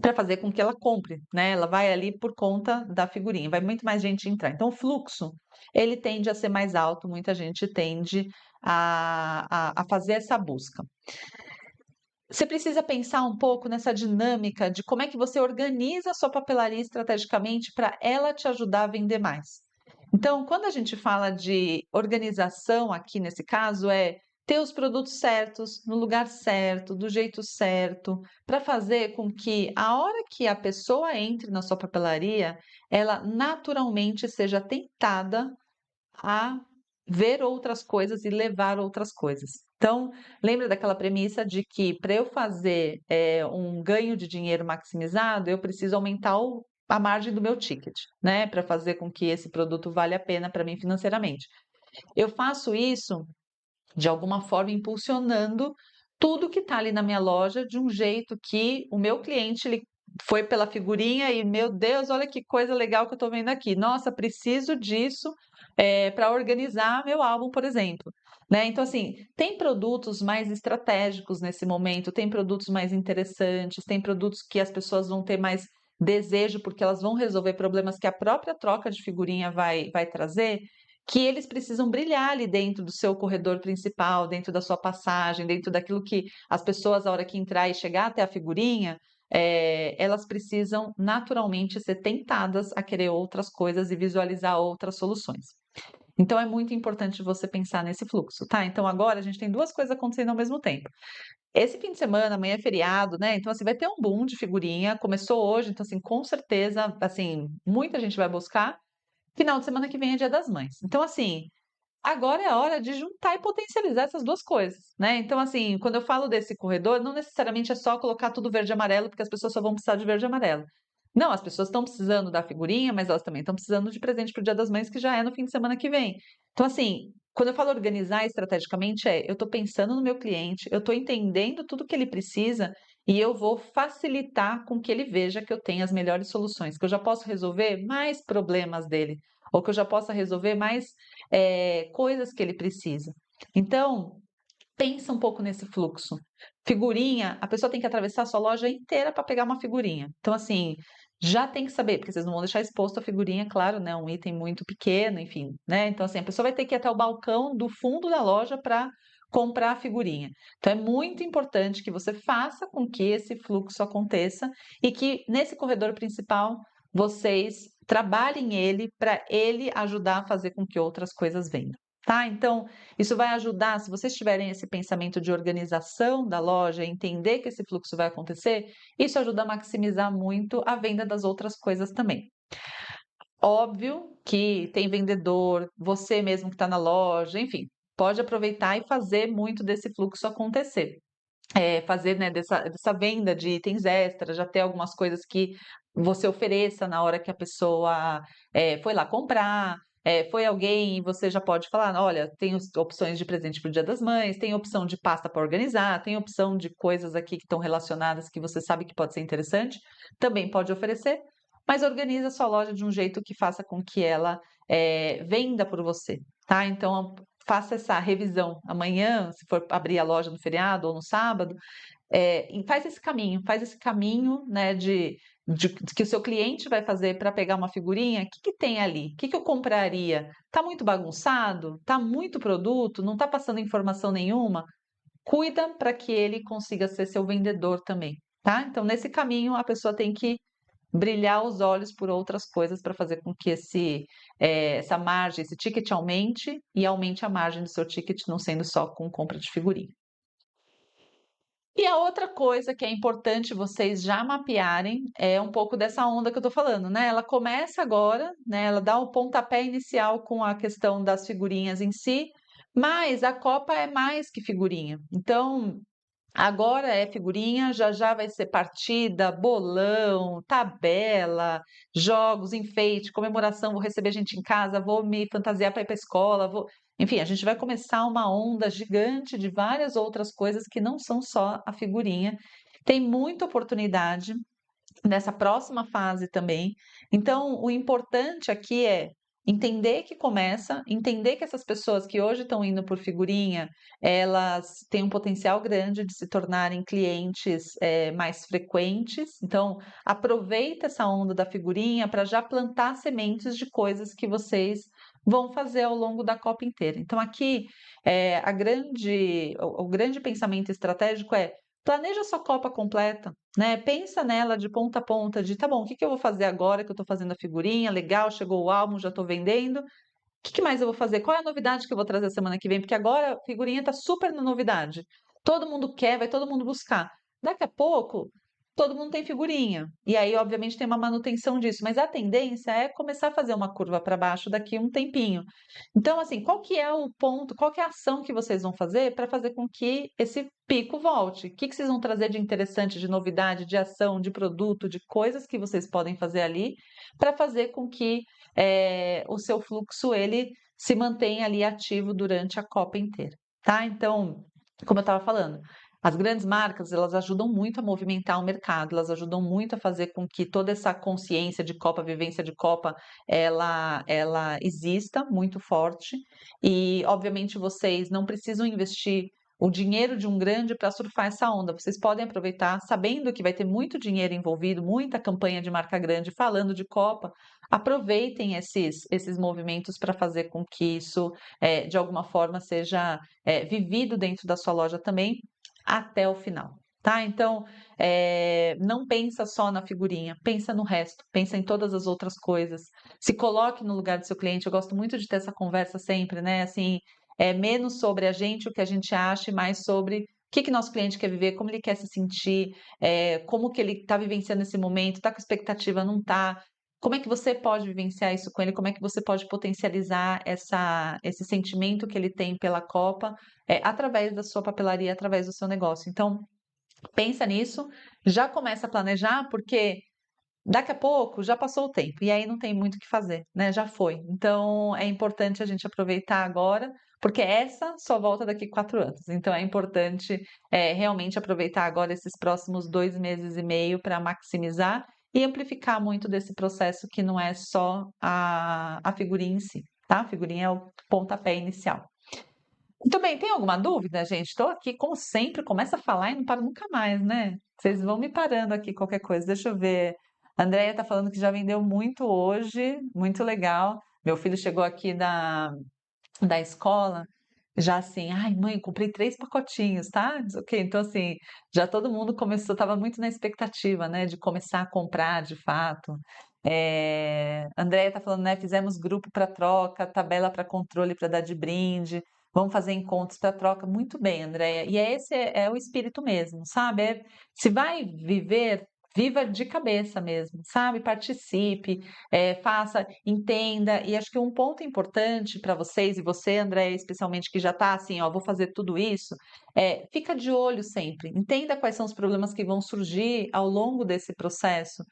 para fazer com que ela compre, né? Ela vai ali por conta da figurinha, vai muito mais gente entrar. Então, o fluxo ele tende a ser mais alto, muita gente tende a fazer essa busca. Você precisa pensar um pouco nessa dinâmica de como é que você organiza a sua papelaria estrategicamente para ela te ajudar a vender mais. Então, quando a gente fala de organização aqui nesse caso, é ter os produtos certos, no lugar certo, do jeito certo, para fazer com que a hora que a pessoa entre na sua papelaria, ela naturalmente seja tentada a ver outras coisas e levar outras coisas. Então, lembra daquela premissa de que para eu fazer um ganho de dinheiro maximizado, eu preciso aumentar a margem do meu ticket, né? Para fazer com que esse produto valha a pena para mim financeiramente. Eu faço isso de alguma forma impulsionando tudo que está ali na minha loja de um jeito que o meu cliente ele foi pela figurinha e, meu Deus, olha que coisa legal que eu estou vendo aqui. Nossa, preciso disso para organizar meu álbum, por exemplo. Né? Então, assim, tem produtos mais estratégicos nesse momento, tem produtos mais interessantes, tem produtos que as pessoas vão ter mais desejo, porque elas vão resolver problemas que a própria troca de figurinha vai trazer, que eles precisam brilhar ali dentro do seu corredor principal, dentro da sua passagem, dentro daquilo que as pessoas, a hora que entrar e chegar até a figurinha, elas precisam naturalmente ser tentadas a querer outras coisas e visualizar outras soluções. Então é muito importante você pensar nesse fluxo, tá? Então agora a gente tem duas coisas acontecendo ao mesmo tempo. Esse fim de semana, amanhã é feriado, né? Então assim vai ter um boom de figurinha, começou hoje, então assim, com certeza, assim, muita gente vai buscar. Final de semana que vem é Dia das Mães. Então, assim, agora é a hora de juntar e potencializar essas duas coisas, né? Então, assim, quando eu falo desse corredor, não necessariamente é só colocar tudo verde e amarelo, porque as pessoas só vão precisar de verde e amarelo. Não, as pessoas estão precisando da figurinha, mas elas também estão precisando de presente para o Dia das Mães, que já é no fim de semana que vem. Então, assim, quando eu falo organizar estrategicamente, eu estou pensando no meu cliente, eu estou entendendo tudo que ele precisa e eu vou facilitar com que ele veja que eu tenho as melhores soluções, que eu já posso resolver mais problemas dele, ou que eu já possa resolver mais coisas que ele precisa. Então, pensa um pouco nesse fluxo. Figurinha, a pessoa tem que atravessar a sua loja inteira para pegar uma figurinha. Então, assim, já tem que saber, porque vocês não vão deixar exposto a figurinha, claro, né? Um item muito pequeno, enfim, né? Então, assim, a pessoa vai ter que ir até o balcão do fundo da loja para comprar a figurinha. Então, é muito importante que você faça com que esse fluxo aconteça e que nesse corredor principal vocês trabalhem ele para ele ajudar a fazer com que outras coisas venham. Tá? Então, isso vai ajudar, se vocês tiverem esse pensamento de organização da loja, entender que esse fluxo vai acontecer, isso ajuda a maximizar muito a venda das outras coisas também. Óbvio que tem vendedor, você mesmo que está na loja, enfim, pode aproveitar e fazer muito desse fluxo acontecer. Fazer, né, dessa venda de itens extras, já ter algumas coisas que você ofereça na hora que a pessoa, foi lá comprar, foi alguém e você já pode falar: "Olha, tem opções de presente para o Dia das Mães, tem opção de pasta para organizar, tem opção de coisas aqui que estão relacionadas que você sabe que pode ser interessante", também pode oferecer, mas organiza a sua loja de um jeito que faça com que ela, venda por você, tá. Então faça essa revisão amanhã, se for abrir a loja no feriado ou no sábado, e faz esse caminho, né, de que o seu cliente vai fazer para pegar uma figurinha, o que que tem ali? O que que eu compraria? Tá muito bagunçado? Tá muito produto? Não tá passando informação nenhuma? Cuida para que ele consiga ser seu vendedor também, tá. Então nesse caminho a pessoa tem que brilhar os olhos por outras coisas para fazer com que essa margem, esse ticket aumente e aumente a margem do seu ticket, não sendo só com compra de figurinha. E a outra coisa que é importante vocês já mapearem é um pouco dessa onda que eu tô falando, né? Ela começa agora, né? Ela dá o pontapé inicial com a questão das figurinhas em si, mas a Copa é mais que figurinha. Então, agora é figurinha, já já vai ser partida, bolão, tabela, jogos, enfeite, comemoração, vou receber gente em casa, vou me fantasiar para ir para a escola, vou enfim, a gente vai começar uma onda gigante de várias outras coisas que não são só a figurinha. Tem muita oportunidade nessa próxima fase também. Então, o importante aqui é entender que começa, entender que essas pessoas que hoje estão indo por figurinha, elas têm um potencial grande de se tornarem clientes, mais frequentes. Então, aproveita essa onda da figurinha para já plantar sementes de coisas que vocês vão fazer ao longo da Copa inteira. Então, aqui, o grande pensamento estratégico é planeja sua Copa completa, né? Pensa nela de ponta a ponta, de tá bom, o que que eu vou fazer agora que eu tô fazendo a figurinha, legal, chegou o álbum, já tô vendendo. O que que mais eu vou fazer? Qual é a novidade que eu vou trazer semana que vem? Porque agora a figurinha tá super na novidade. Todo mundo quer, vai todo mundo buscar. Daqui a pouco, todo mundo tem figurinha. E aí, obviamente, tem uma manutenção disso, mas a tendência é começar a fazer uma curva para baixo daqui a um tempinho. Então, assim, qual que é o ponto, qual que é a ação que vocês vão fazer para fazer com que esse pico volte? O que que vocês vão trazer de interessante, de novidade, de ação, de produto, de coisas que vocês podem fazer ali para fazer com que o seu fluxo ele se mantenha ali ativo durante a Copa inteira, tá? Então, como eu estava falando, as grandes marcas elas ajudam muito a movimentar o mercado, elas ajudam muito a fazer com que toda essa consciência de Copa, vivência de Copa, ela exista muito forte e, obviamente, vocês não precisam investir o dinheiro de um grande para surfar essa onda. Vocês podem aproveitar, sabendo que vai ter muito dinheiro envolvido, muita campanha de marca grande falando de Copa. Aproveitem esses movimentos para fazer com que isso, de alguma forma, seja vivido dentro da sua loja também até o final. Tá? Então, não pensa só na figurinha, pensa no resto, pensa em todas as outras coisas. Se coloque no lugar do seu cliente. Eu gosto muito de ter essa conversa sempre, né? Assim, é menos sobre a gente, o que a gente acha, e mais sobre o que que nosso cliente quer viver, como ele quer se sentir, como que ele está vivenciando esse momento, está com expectativa, não está. Como é que você pode vivenciar isso com ele? Como é que você pode potencializar esse sentimento que ele tem pela Copa, através da sua papelaria, através do seu negócio? Então, pensa nisso, já começa a planejar, porque daqui a pouco já passou o tempo e aí não tem muito o que fazer, né? Já foi. Então é importante a gente aproveitar agora, porque essa só volta daqui 4 anos. Então é importante realmente aproveitar agora esses próximos 2 meses e meio para maximizar e amplificar muito desse processo que não é só a figurinha em si, tá? A figurinha é o pontapé inicial. Muito bem, tem alguma dúvida, gente? Estou aqui, como sempre, começa a falar e não paro nunca mais, né? Vocês vão me parando aqui, qualquer coisa. Deixa eu ver. A Andrea tá falando que já vendeu muito hoje, muito legal. Meu filho chegou aqui da escola, já assim, ai, mãe, comprei 3 pacotinhos, tá? Diz, ok, então assim, já todo mundo começou, estava muito na expectativa, né, de começar a comprar de fato. A Andrea tá falando, né, fizemos grupo para troca, tabela para controle para dar de brinde, vamos fazer encontros para troca. Muito bem, Andrea. E esse é o espírito mesmo, sabe? Se vai viver viva de cabeça mesmo, sabe? Participe, faça, entenda. E acho que um ponto importante para vocês, e você, André, especialmente, que já está assim, ó, vou fazer tudo isso, fica de olho sempre. Entenda quais são os problemas que vão surgir ao longo desse processo.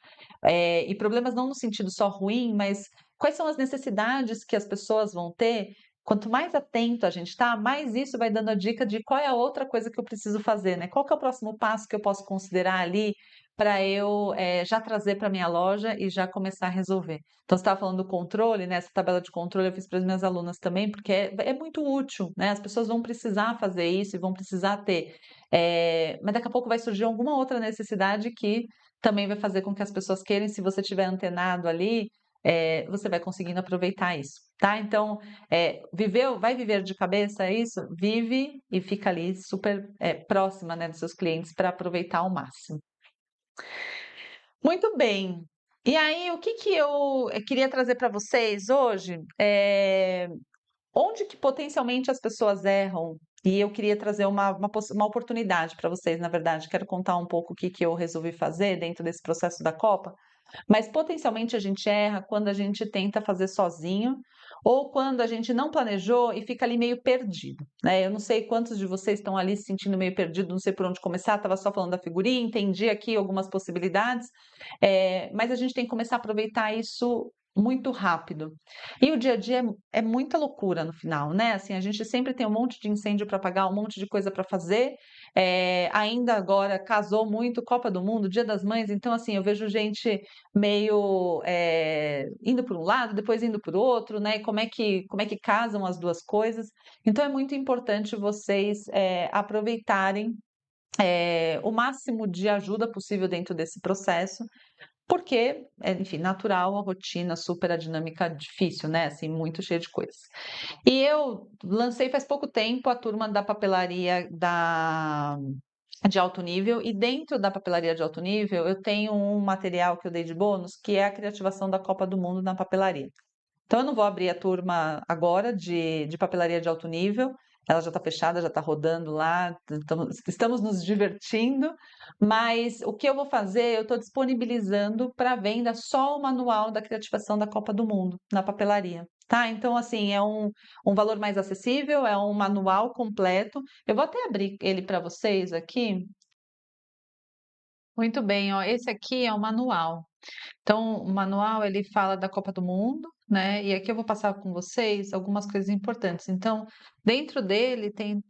E problemas não no sentido só ruim, mas quais são as necessidades que as pessoas vão ter. Quanto mais atento a gente está, mais isso vai dando a dica de qual é a outra coisa que eu preciso fazer, né? Qual que é o próximo passo que eu posso considerar ali para eu já trazer para minha loja e já começar a resolver. Então, você estava falando do controle, né? Essa tabela de controle eu fiz para as minhas alunas também, porque é muito útil, né? As pessoas vão precisar fazer isso e vão precisar ter. Mas daqui a pouco vai surgir alguma outra necessidade que também vai fazer com que as pessoas queiram, se você estiver antenado ali, você vai conseguindo aproveitar isso, tá? Então, vai viver de cabeça, é isso? Vive e fica ali super próxima, né, dos seus clientes para aproveitar ao máximo. Muito bem. E aí, o que que eu queria trazer para vocês hoje, onde que potencialmente as pessoas erram, e eu queria trazer uma oportunidade para vocês, na verdade. Quero contar um pouco o que que eu resolvi fazer dentro desse processo da Copa, mas potencialmente a gente erra quando a gente tenta fazer sozinho ou quando a gente não planejou e fica ali meio perdido, né? Eu não sei quantos de vocês estão ali se sentindo meio perdido, não sei por onde começar, estava só falando da figurinha, entendi aqui algumas possibilidades, mas a gente tem que começar a aproveitar isso muito rápido. E o dia a dia é muita loucura no final, né? Assim, a gente sempre tem um monte de incêndio para apagar, um monte de coisa para fazer. Ainda agora casou muito, Copa do Mundo, Dia das Mães, então assim, eu vejo gente meio indo por um lado, depois indo por outro, né? E como é que casam as duas coisas? Então é muito importante vocês aproveitarem o máximo de ajuda possível dentro desse processo, porque, enfim, natural, a rotina super a dinâmica difícil, né? Assim, muito cheia de coisas. E eu lancei faz pouco tempo a turma da papelaria de alto nível, e dentro da papelaria de alto nível eu tenho um material que eu dei de bônus, que é a criativação da Copa do Mundo na papelaria. Então, eu não vou abrir a turma agora de papelaria de alto nível, ela já está fechada, já está rodando lá, estamos nos divertindo, mas o que eu vou fazer, eu estou disponibilizando para venda só o manual da criativação da Copa do Mundo na papelaria. Tá? Então, assim, é um valor mais acessível, é um manual completo. Eu vou até abrir ele para vocês aqui. Muito bem, ó, esse aqui é o manual. Então, o manual ele fala da Copa do Mundo, né? E aqui eu vou passar com vocês algumas coisas importantes. Então, dentro dele tem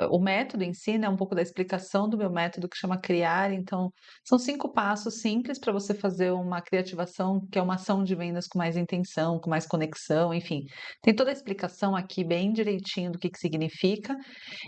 o método em si, né? Um pouco da explicação do meu método que chama Criar. Então, são 5 passos simples para você fazer uma criativação, que é uma ação de vendas com mais intenção, com mais conexão, enfim. Tem toda a explicação aqui bem direitinho do que significa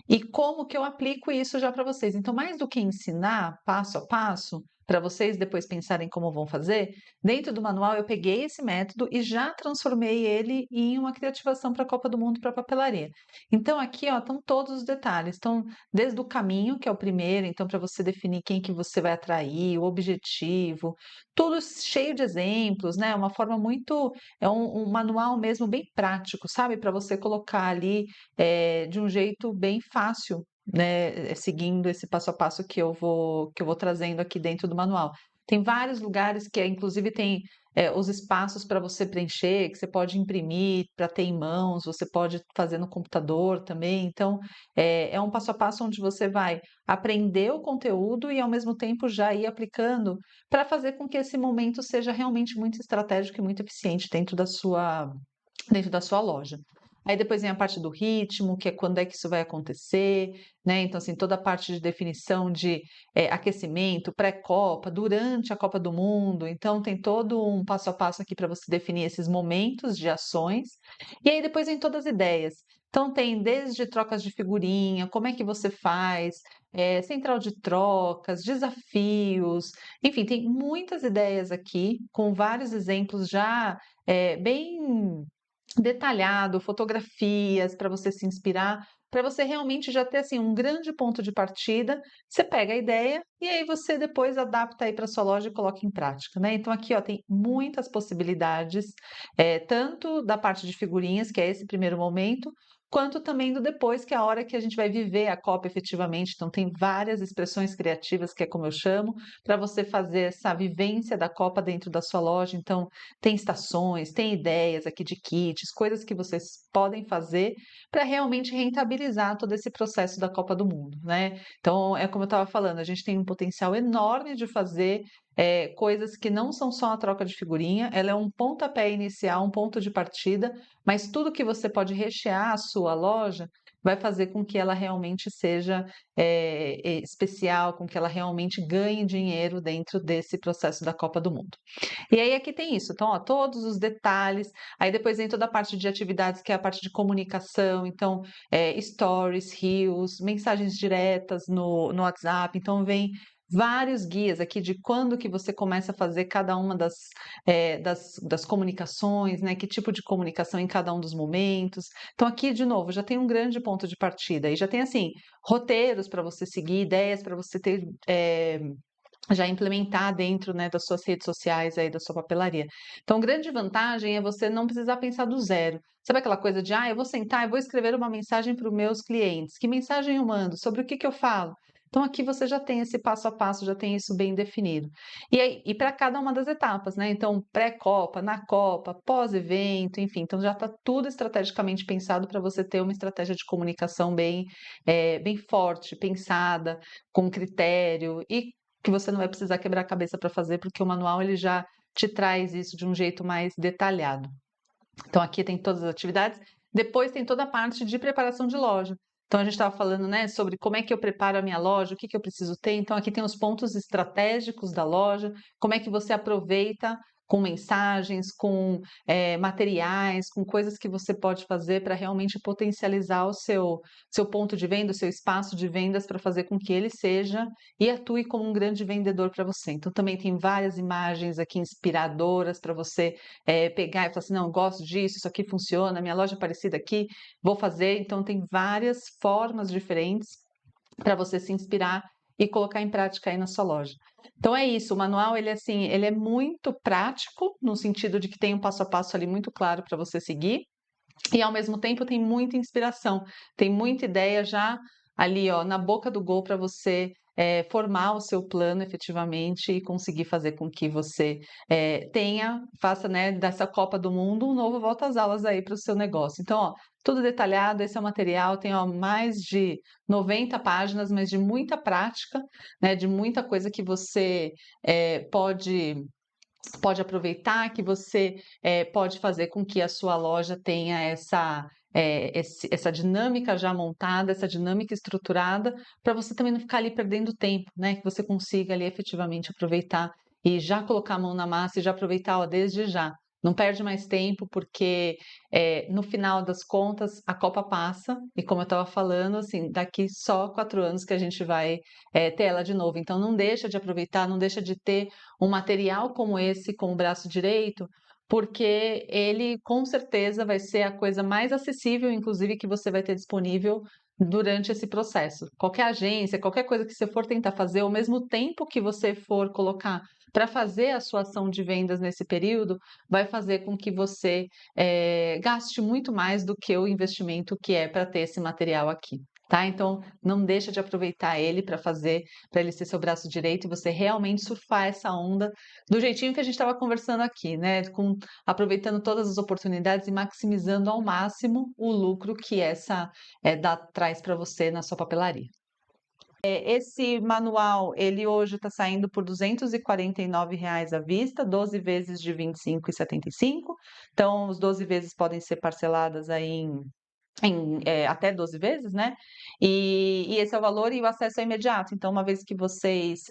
e como que eu aplico isso já para vocês. Então, mais do que ensinar passo a passo, para vocês depois pensarem como vão fazer, dentro do manual eu peguei esse método e já transformei ele em uma criativação para a Copa do Mundo para papelaria. Então aqui, ó, estão todos os detalhes. Então, desde o caminho, que é o primeiro, então para você definir quem que você vai atrair, o objetivo, tudo cheio de exemplos, né? Uma forma muito, é um manual mesmo bem prático, sabe? Para você colocar ali de um jeito bem fácil, né, seguindo esse passo a passo que eu vou trazendo aqui dentro do manual. Tem vários lugares que, inclusive, tem os espaços para você preencher, que você pode imprimir para ter em mãos, você pode fazer no computador também. Então, é um passo a passo onde você vai aprender o conteúdo e, ao mesmo tempo, já ir aplicando para fazer com que esse momento seja realmente muito estratégico e muito eficiente dentro da sua loja. Aí depois vem a parte do ritmo, que é quando é que isso vai acontecer, né? Então, assim, toda a parte de definição de aquecimento, pré-Copa, durante a Copa do Mundo. Então, tem todo um passo a passo aqui para você definir esses momentos de ações. E aí depois vem todas as ideias. Então, tem desde trocas de figurinha, como é que você faz, central de trocas, desafios, enfim, tem muitas ideias aqui, com vários exemplos já bem detalhado, fotografias para você se inspirar, para você realmente já ter assim um grande ponto de partida. Você pega a ideia e aí você depois adapta aí para sua loja e coloca em prática, né? Então aqui, ó, tem muitas possibilidades, tanto da parte de figurinhas, que é esse primeiro momento, quanto também do depois, que é a hora que a gente vai viver a Copa efetivamente. Então tem várias expressões criativas, que é como eu chamo, para você fazer essa vivência da Copa dentro da sua loja. Então tem estações, tem ideias aqui de kits, coisas que vocês podem fazer para realmente rentabilizar todo esse processo da Copa do Mundo, né? Então, é como eu estava falando, a gente tem um potencial enorme de fazer coisas que não são só a troca de figurinha, ela é um pontapé inicial, um ponto de partida, mas tudo que você pode rechear a sua loja vai fazer com que ela realmente seja especial, com que ela realmente ganhe dinheiro dentro desse processo da Copa do Mundo. E aí aqui tem isso, então, ó, todos os detalhes, aí depois vem toda a parte de atividades, que é a parte de comunicação, então, stories, reels, mensagens diretas no WhatsApp, então vem vários guias aqui de quando que você começa a fazer cada uma das comunicações, né? Que tipo de comunicação em cada um dos momentos. Então, aqui, de novo, já tem um grande ponto de partida, e já tem, assim, roteiros para você seguir, ideias para você ter já implementar dentro, né, das suas redes sociais aí, da sua papelaria. Então, grande vantagem é você não precisar pensar do zero. Sabe aquela coisa de, eu vou sentar e vou escrever uma mensagem para os meus clientes. Que mensagem eu mando? Sobre o que eu falo? Então, aqui você já tem esse passo a passo, já tem isso bem definido. E para cada uma das etapas, né? Então, pré-copa, na copa, pós-evento, enfim. Então, já está tudo estrategicamente pensado para você ter uma estratégia de comunicação bem forte, pensada, com critério e que você não vai precisar quebrar a cabeça para fazer, porque o manual ele já te traz isso de um jeito mais detalhado. Então aqui tem todas as atividades, depois tem toda a parte de preparação de loja. Então a gente estava falando, né, sobre como é que eu preparo a minha loja, o que que eu preciso ter. Então aqui tem os pontos estratégicos da loja, como é que você aproveita com mensagens, com materiais, com coisas que você pode fazer para realmente potencializar o seu ponto de venda, o seu espaço de vendas, para fazer com que ele seja e atue como um grande vendedor para você. Então também tem várias imagens aqui inspiradoras para você pegar e falar assim, não, gosto disso, isso aqui funciona, minha loja é parecida aqui, vou fazer. Então, tem várias formas diferentes para você se inspirar e colocar em prática aí na sua loja. Então é isso, o manual ele assim, ele é muito prático no sentido de que tem um passo a passo ali muito claro para você seguir e ao mesmo tempo tem muita inspiração, tem muita ideia já ali, ó, na boca do gol para você formar o seu plano efetivamente e conseguir fazer com que você faça, né, dessa Copa do Mundo um novo volta às aulas aí para o seu negócio. Então, ó, tudo detalhado, esse é o material, tem ó, mais de 90 páginas, mas de muita prática, né, de muita coisa que você pode aproveitar, que você pode fazer com que a sua loja tenha essa dinâmica já montada, essa dinâmica estruturada, para você também não ficar ali perdendo tempo, né? Que você consiga ali efetivamente aproveitar e já colocar a mão na massa e já aproveitar, ó, desde já. Não perde mais tempo, porque no final das contas a Copa passa, e como eu estava falando, assim, daqui só 4 anos que a gente vai ter ela de novo. Então não deixa de aproveitar, não deixa de ter um material como esse com o braço direito, porque ele com certeza vai ser a coisa mais acessível, inclusive, que você vai ter disponível durante esse processo. Qualquer agência, qualquer coisa que você for tentar fazer, ao mesmo tempo que você for colocar para fazer a sua ação de vendas nesse período, vai fazer com que você gaste muito mais do que o investimento que é para ter esse material aqui. Tá? Então, não deixa de aproveitar ele para ele ser seu braço direito e você realmente surfar essa onda do jeitinho que a gente estava conversando aqui, né? Aproveitando todas as oportunidades e maximizando ao máximo o lucro que essa traz para você na sua papelaria. Esse manual, ele hoje está saindo por R$ 249 à vista, 12 vezes de R$ 25,75. Então, os 12 vezes podem ser parceladas aí em até 12 vezes, né? E esse é o valor e o acesso é imediato. Então, uma vez que vocês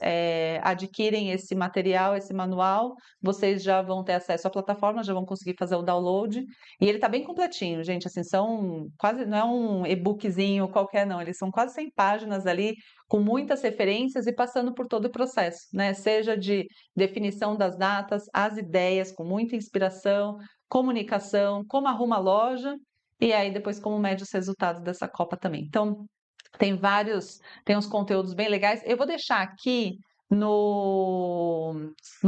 adquirem esse material, esse manual, vocês já vão ter acesso à plataforma, já vão conseguir fazer o download. E ele está bem completinho, gente. Assim, são quase, não é um e-bookzinho qualquer, não. Eles são quase 100 páginas ali, com muitas referências e passando por todo o processo, né? Seja de definição das datas, as ideias, com muita inspiração, comunicação, como arruma a loja e aí depois como mede os resultados dessa Copa também. Então, Tem uns conteúdos bem legais. Eu vou deixar aqui no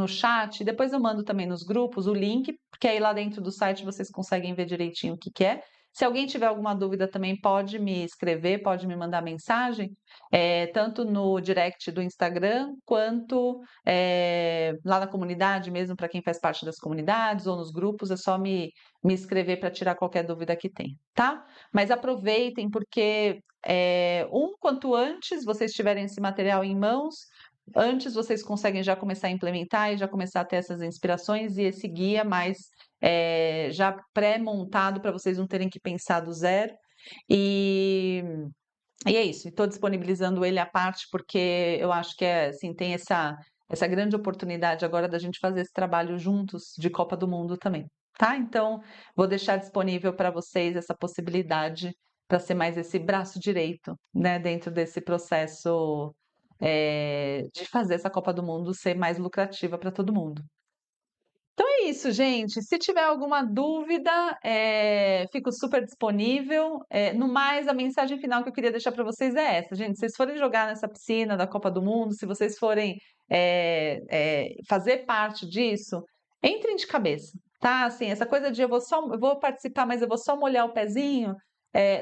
chat, depois eu mando também nos grupos o link, porque aí lá dentro do site vocês conseguem ver direitinho o que que é. Se alguém tiver alguma dúvida também pode me escrever, pode me mandar mensagem, tanto no direct do Instagram, quanto lá na comunidade mesmo, para quem faz parte das comunidades, ou nos grupos, é só me escrever para tirar qualquer dúvida que tem, tá? Mas aproveitem, porque quanto antes vocês tiverem esse material em mãos, antes vocês conseguem já começar a implementar e já começar a ter essas inspirações e esse guia mais já pré-montado para vocês não terem que pensar do zero. E, e é isso, estou disponibilizando ele à parte porque eu acho que assim, tem essa grande oportunidade agora da gente fazer esse trabalho juntos de Copa do Mundo também, tá? Então, vou deixar disponível para vocês essa possibilidade para ser mais esse braço direito, né, dentro desse processo de fazer essa Copa do Mundo ser mais lucrativa para todo mundo. Então é isso, gente. Se tiver alguma dúvida, fico super disponível. No mais, a mensagem final que eu queria deixar para vocês é essa, gente. Se vocês forem jogar nessa piscina da Copa do Mundo, se vocês forem fazer parte disso, entrem de cabeça, tá? Assim, essa coisa de eu vou participar, mas eu vou só molhar o pezinho,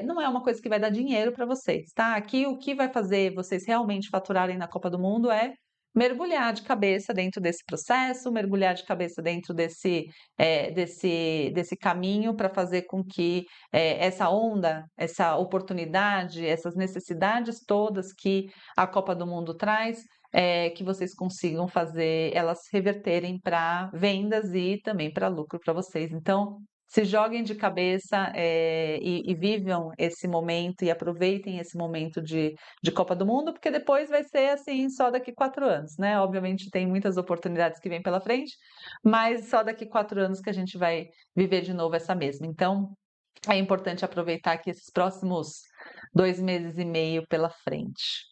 não é uma coisa que vai dar dinheiro para vocês, tá? Aqui o que vai fazer vocês realmente faturarem na Copa do Mundo é mergulhar de cabeça dentro desse processo, mergulhar de cabeça dentro desse caminho para fazer com que essa onda, essa oportunidade, essas necessidades todas que a Copa do Mundo traz, que vocês consigam fazer elas reverterem para vendas e também para lucro para vocês. Então, se joguem de cabeça e vivam esse momento e aproveitem esse momento de Copa do Mundo, porque depois vai ser assim só daqui 4 anos, né? Obviamente tem muitas oportunidades que vêm pela frente, mas só daqui 4 anos que a gente vai viver de novo essa mesma. Então é importante aproveitar aqui esses próximos 2 meses e meio pela frente.